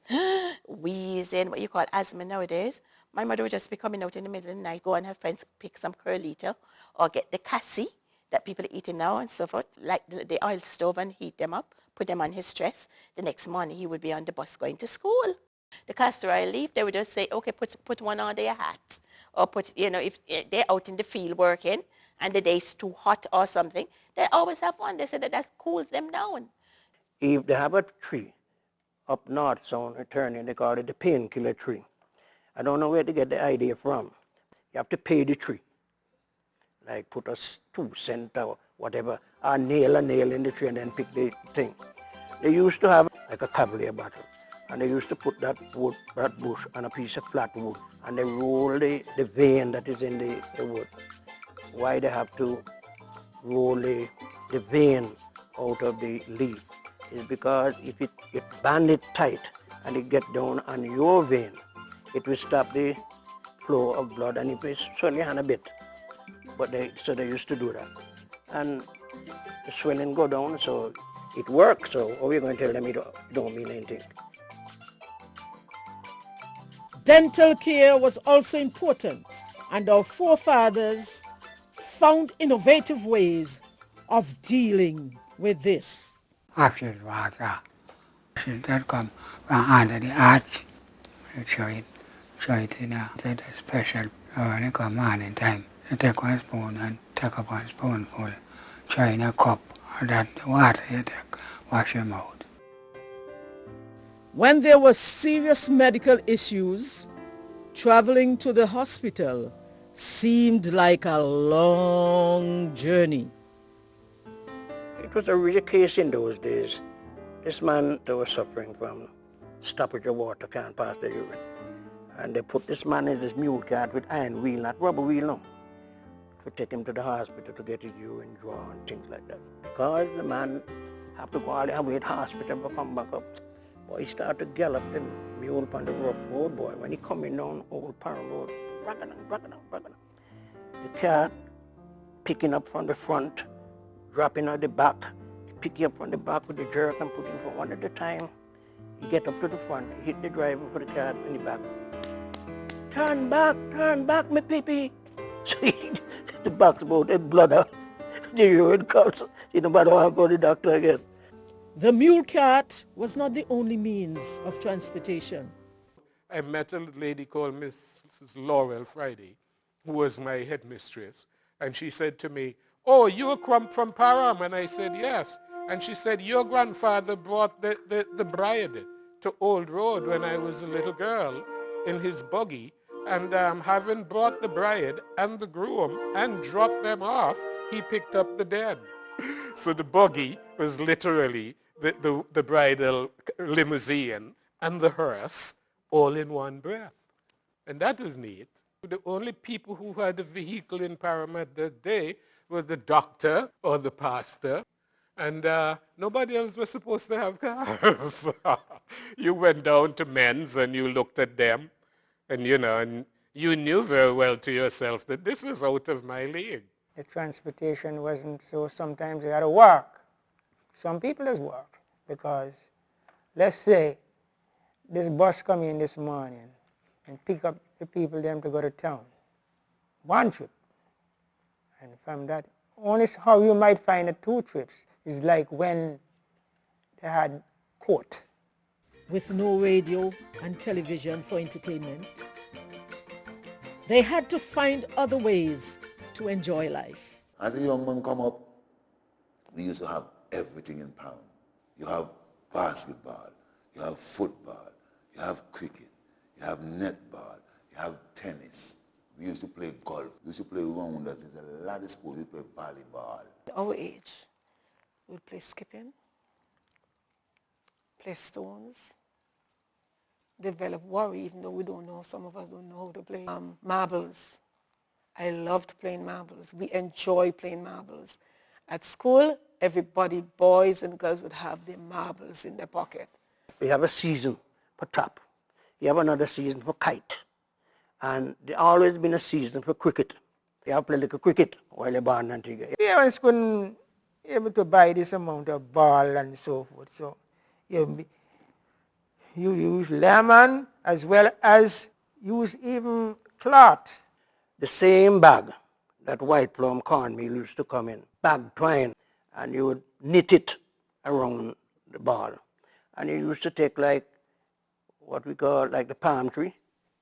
wheezing, what you call asthma nowadays. My mother would just be coming out in the middle of the night, go and her friends pick some curlito or get the cassie that people are eating now and so forth, like the oil stove, and heat them up, put them on his dress. The next morning he would be on the bus going to school. The castor oil leaf, they would just say, okay, put one under your hat. Or put, if they're out in the field working and the day's too hot or something, they always have one. They say that cools them down. If they have a tree up north, so returning, they call it the painkiller tree. I don't know where to get the idea from. You have to pay the tree. Like put a 2 cents or whatever, or nail a nail in the tree and then pick the thing. They used to have like a Cavalier bottle. And they used to put that bush on a piece of flat wood, and they roll the vein that is in the wood. Why they have to roll the vein out of the leaf is because if it band it tight and it get down on your vein, it will stop the flow of blood and it will swell your hand a bit. So they used to do that. And the swelling go down, so it works. So how are you going to tell them it don't mean anything? Dental care was also important, and our forefathers found innovative ways of dealing with this. After the water, that come from under the arch, show it in a special, when it come morning time, you take one spoon and take up one spoonful, show in a cup, and that the water you take, wash your mouth. When there were serious medical issues, traveling to the hospital seemed like a long journey. It was a real case in those days. This man, they was suffering from stoppage of water, can't pass the urine. And they put this man in this mule cart with iron wheel, not rubber wheel, no, to take him to the hospital to get his urine drawn and things like that. Because the man have to go all the way to the hospital to come back up. Boy, he started to gallop the mule on the rough road, boy. When he coming down Old Parham Road, rocking. The car picking up from the front, dropping at the back, pick you up from the back with the jerk and put him for one at a time. He get up to the front, hit the driver for the car in the back. Turn back, my pee-pee. So the back's about the blood out. The urine comes. You don't matter how to go to the doctor again. The mule cart was not the only means of transportation. I met a lady called Mrs. Laurel Friday, who was my headmistress, and she said to me, "Oh, you're from Parham?" And I said, "Yes." And she said, "Your grandfather brought the bride to Old Road when I was a little girl in his buggy, and having brought the bride and the groom and dropped them off, he picked up the dead." So the buggy was literally the bridal limousine and the hearse all in one breath. And that was neat. The only people who had a vehicle in Parham at that day were the doctor or the pastor, and nobody else was supposed to have cars. You went down to men's and you looked at them, and you knew very well to yourself that this was out of my league. The transportation wasn't so, sometimes you had to walk. Some people just walk because, let's say, this bus come in this morning and pick up the people them to go to town. One trip. And from that, only how you might find the 2 trips is like when they had court. With no radio and television for entertainment, they had to find other ways to enjoy life. As a young man come up, we used to have everything in Parham. You have basketball, you have football, you have cricket, you have netball, you have tennis. We used to play golf, we used to play rounders. There's a lot of sports. We play volleyball. At our age, we'd play skipping, play stones, develop worry, even though we don't know, some of us don't know how to play. Marbles. I loved playing marbles. We enjoy playing marbles. At school, everybody, boys and girls, would have their marbles in their pocket. We have a season for trap. You have another season for kite. And there always been a season for cricket. You have to play like a cricket while you're born in Antigua. Parents couldn't able to buy this amount of ball and so forth. So you use lemon as well as use even cloth. The same bag that white plum cornmeal used to come in, bag twine, and you would knit it around the ball. And you used to take like what we call like the palm tree.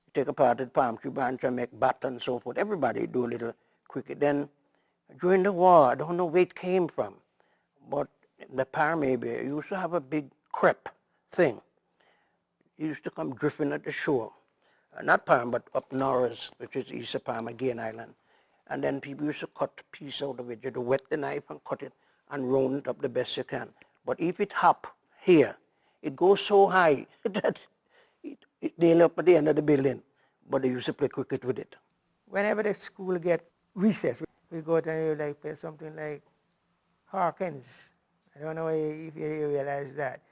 You take apart the palm tree branch and make bat and so forth. Everybody do a little cricket. Then during the war, I don't know where it came from, but the Parham area used to have a big crepe thing. It used to come drifting at the shore. Not Parham, but up Norris, which is east of Parham, again Island. And then people used to cut a piece out of it. You had to wet the knife and cut it and round it up the best you can. But if it hop here, it goes so high that it nail up at the end of the building. But they used to play cricket with it. Whenever the school get recess, we go to like play something like Hawkins. I don't know if you realize that.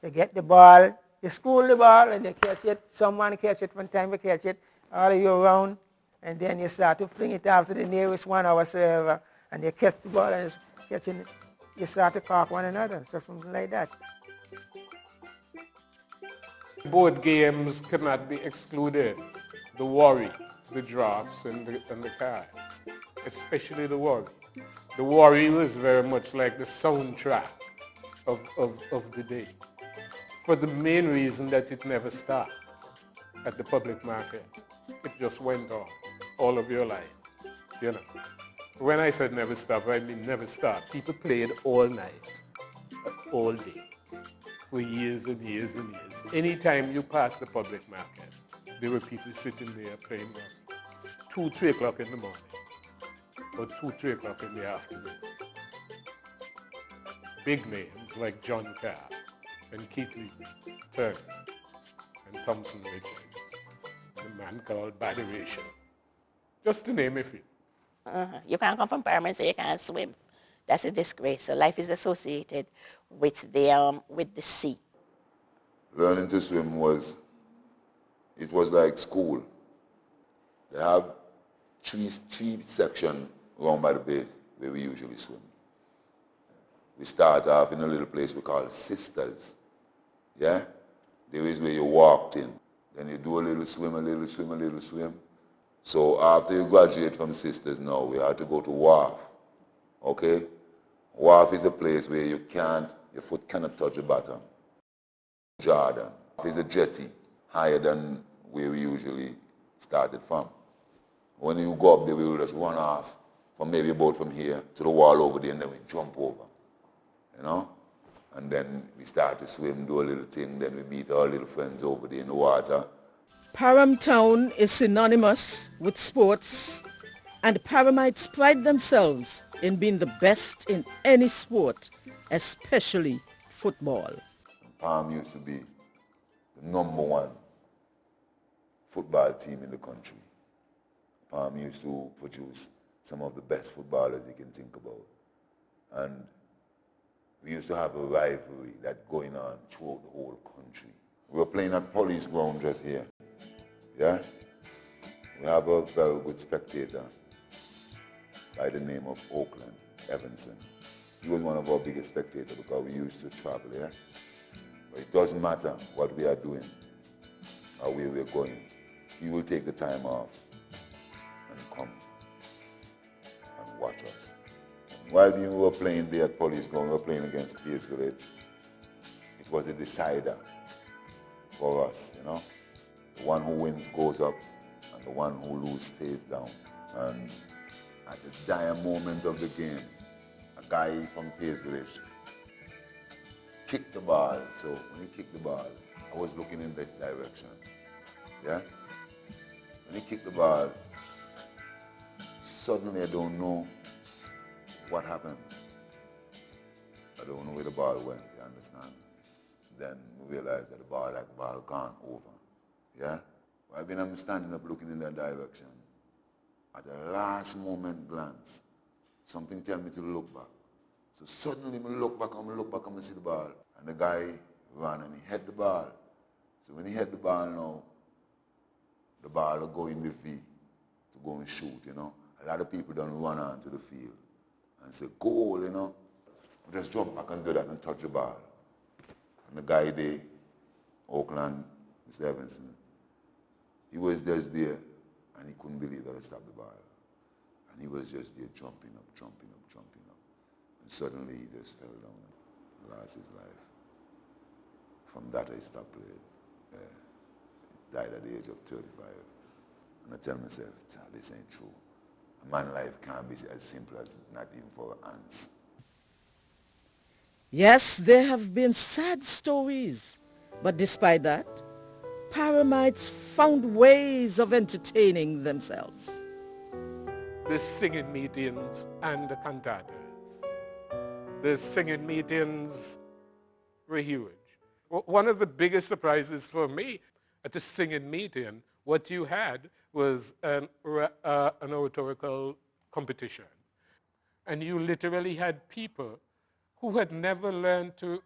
They get the ball, they school the ball and they catch it. Someone catch it, one time we catch it, all of you around, and then you start to fling it after the nearest one or whatsoever, and they catch the ball and it's catching it. You start to cock one another, so something like that. Board games cannot be excluded. The worry, the drafts, and the cards, especially the worry. The worry was very much like the soundtrack of the day, for the main reason that it never stopped at the public market. It just went on all of your life, you know. When I said never stop, I mean never stop. People played all night, all day, for years and years and years. Anytime you pass the public market, there were people sitting there playing 2, 3 o'clock in the morning, or 2, 3 o'clock in the afternoon. Big names like John Carr and Keatley Turner and Thompson Richards, and a man called Baderation, just to name a few. You can't come from Parham and say you can't swim. That's a disgrace. So life is associated with the sea. Learning to swim was like school. They have three sections around by the base where we usually swim. We start off in a little place we call Sisters. Yeah? There is where you walked in. Then you do a little swim, a little swim, a little swim. So after you graduate from Sisters now, we have to go to Wharf. Okay? Wharf is a place where your foot cannot touch the bottom. Jordan is a jetty higher than where we usually started from. When you go up there, we will just run off from maybe about from here to the wall over there, and then we jump over, you know? And then we start to swim, do a little thing, then we meet our little friends over there in the water. Parham Town is synonymous with sports, and Parhamites pride themselves in being the best in any sport, especially football. Parham used to be the #1 football team in the country. Parham used to produce some of the best footballers you can think about. And we used to have a rivalry that's going on throughout the whole country. We were playing at Police Ground just here. Yeah? We have a very good spectator by the name of Oakland Evanson. He was one of our biggest spectators because we used to travel, yeah? But it doesn't matter what we are doing or where we're going. He will take the time off and come and watch us. And while we were playing there at Police Ground, we were playing against Pierce Village. It was a decider for us, you know. The one who wins goes up and the one who loses stays down. And at the dire moment of the game, a guy from Pierce Village kicked the ball. So when he kicked the ball, I was looking in this direction. Yeah? When he kicked the ball, suddenly I don't know what happened. I don't know where the ball went, you understand? Then we realized that the ball gone over. Yeah? I've been standing up looking in that direction. At the last moment glance, something tell me to look back. So suddenly I look back and I see the ball. And the guy ran and he hit the ball. So when he hit the ball now, the ball will go in the V to go and shoot, you know. A lot of people don't run onto the field and say, goal, you know. I just jump back and do that and touch the ball. And the guy there, Oakland, Mr. Evanson, he was just there and he couldn't believe that I stopped the ball. And he was just there jumping up. And suddenly he just fell down and lost his life. From that I stopped playing. He died at the age of 35. And I tell myself, this ain't true. A man's life can't be as simple as not even for ants. Yes, there have been sad stories, but despite that, Parhamites found ways of entertaining themselves. The singing meetings and the cantatas. The singing meetings were huge. One of the biggest surprises for me at a singing meeting, what you had was an oratorical competition. And you literally had people who had never learned to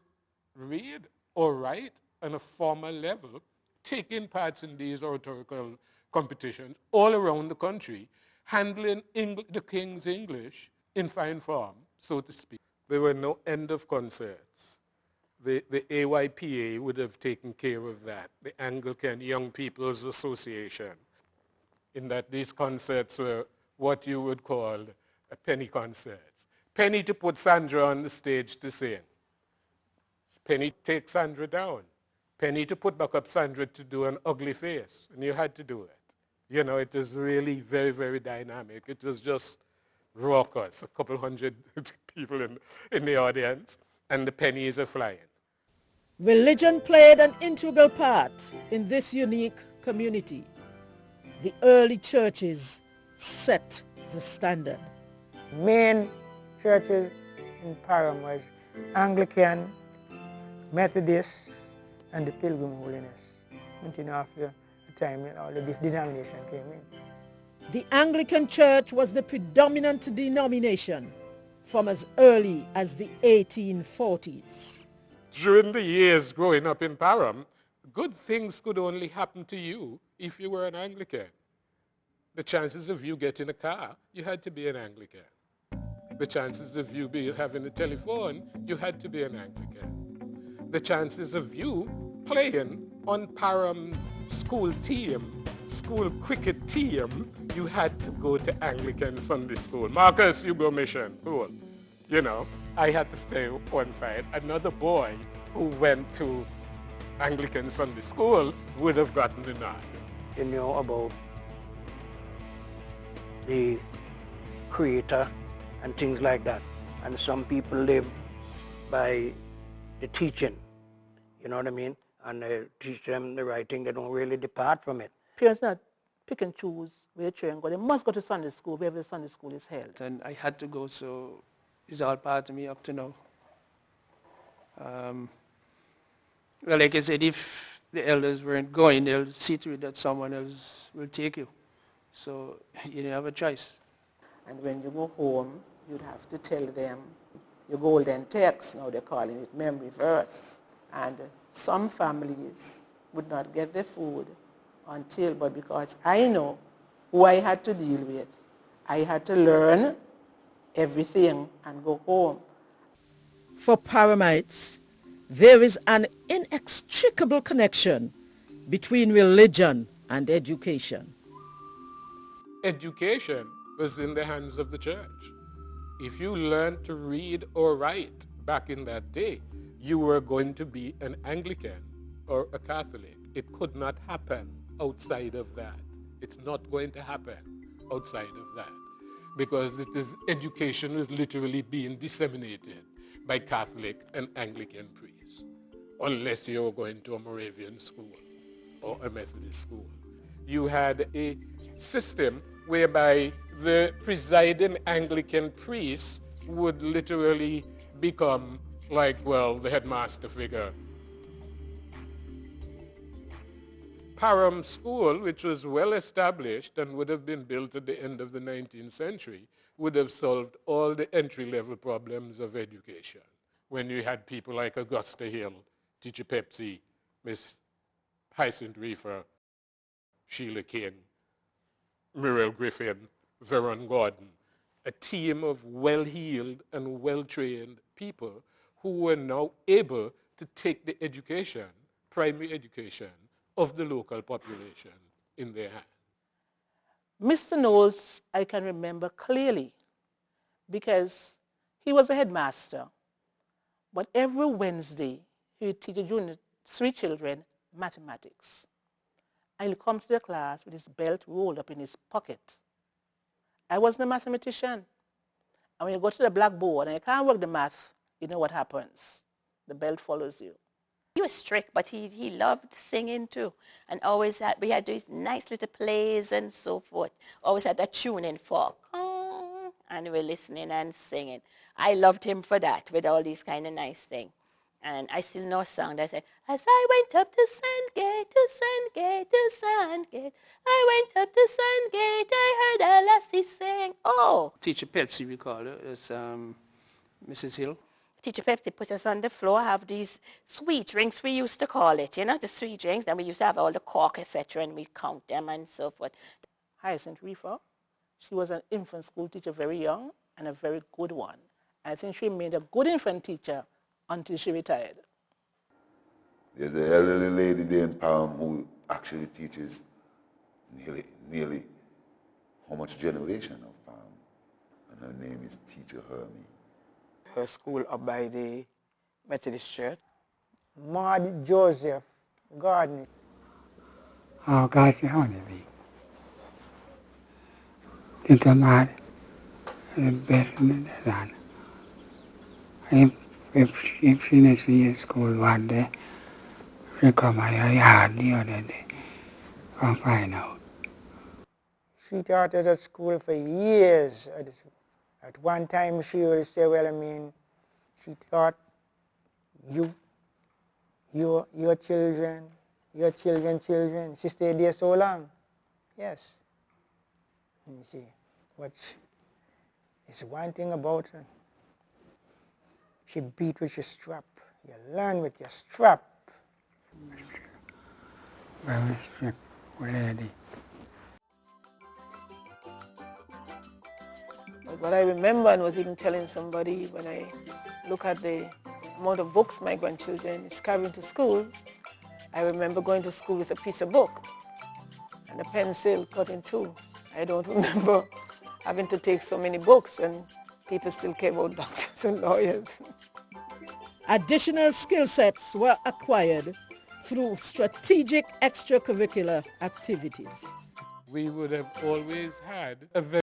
read or write on a formal level taking part in these oratorical competitions all around the country, handling the King's English in fine form, so to speak. There were no end of concerts. The AYPA would have taken care of that, the Anglican Young People's Association, in that these concerts were what you would call a penny concerts. Penny to put Sandra on the stage to sing. Penny to take Sandra down. Penny to put back up Sandra to do an ugly face, and you had to do it. You know, it was really very, very dynamic. It was just raucous, a couple hundred people in the audience, and the pennies are flying. Religion played an integral part in this unique community. The early churches set the standard. Main churches in Parham was Anglican, Methodist, and the Pilgrim Holiness. Until after the time all the denomination came in. The Anglican Church was the predominant denomination from as early as the 1840s. During the years growing up in Parham, good things could only happen to you if you were an Anglican. The chances of you getting a car, you had to be an Anglican. The chances of you having a telephone, you had to be an Anglican. The chances of you playing on Parham's school team, school cricket team, you had to go to Anglican Sunday school. Marcus, you go mission. Cool. You know, I had to stay one side. Another boy who went to Anglican Sunday school would have gotten the nod. You know about the Creator and things like that. And some people live by the teaching, you know what I mean? And they teach them the right thing, they don't really depart from it. Parents not pick and choose where children go. They must go to Sunday school, wherever Sunday school is held. And I had to go, so it's all part of me up to now. Well, like I said, if the elders weren't going, they'll see to it that someone else will take you. So you didn't have a choice. And when you go home, you'd have to tell them your golden text, now they're calling it memory verse. And some families would not get their food until, but because I know who I had to deal with, I had to learn everything and go home. For Parhamites, there is an inextricable connection between religion and education. Education was in the hands of the church. If you learned to read or write back in that day, you were going to be an Anglican or a Catholic. It could not happen outside of that. It's not going to happen outside of that, because education is literally being disseminated by Catholic and Anglican priests, unless you're going to a Moravian school or a Methodist school. You had a system whereby the presiding Anglican priest would literally become like, well, the headmaster figure. Parham School, which was well established and would have been built at the end of the 19th century, would have solved all the entry-level problems of education. When you had people like Augusta Hill, Teacher Pepsi, Miss Hyacinth Reefer, Sheila King, Muriel Griffin, Veron Gordon, a team of well-heeled and well-trained people who were now able to take the education, primary education, of the local population in their hands. Mr. Knowles, I can remember clearly because he was a headmaster, but every Wednesday he would teach the junior 3 children mathematics. And he'll come to the class with his belt rolled up in his pocket. I wasn't a mathematician. And when you go to the blackboard and you can't work the math, you know what happens. The belt follows you. He was strict, but he loved singing too. And always we had these nice little plays and so forth. Always had that tuning fork. And we were listening and singing. I loved him for that, with all these kind of nice things. And I still know a song that said, as I went up to Sandgate, to Sandgate, to Sandgate, I went up to Sandgate, I heard a lassie sing. Oh! Teacher Pepsi, we call her. It's Mrs. Hill. Teacher Pepsi put us on the floor, have these sweet drinks, we used to call it, you know, the sweet drinks. Then we used to have all the cork, etc., and we'd count them and so forth. Hyacinth Reefer, she was an infant school teacher, very young, and a very good one. I think she made a good infant teacher until she retired. There's an elderly lady there in Parham who actually teaches nearly how much generation of Parham. And her name is Teacher Hermie. Her school up by the Methodist Church. Maud Joseph Gardner. Oh, God, you honor me. Think I'm out the best in the sun. If she didn't see at school one day, she come out your yard the other day. Come find out. She taught us at school for years. At one time she would say, well, I mean, she taught you, your children, your children. She stayed there so long. Yes. You see, but it's one thing about her. She beat with your strap. You learn with your strap. Very strict lady. What I remember, and was even telling somebody, when I look at the amount of books my grandchildren is carrying to school, I remember going to school with a piece of book and a pencil cut in two. I don't remember having to take so many books, and people still care about doctors and lawyers. Additional skill sets were acquired through strategic extracurricular activities. We would have always had a very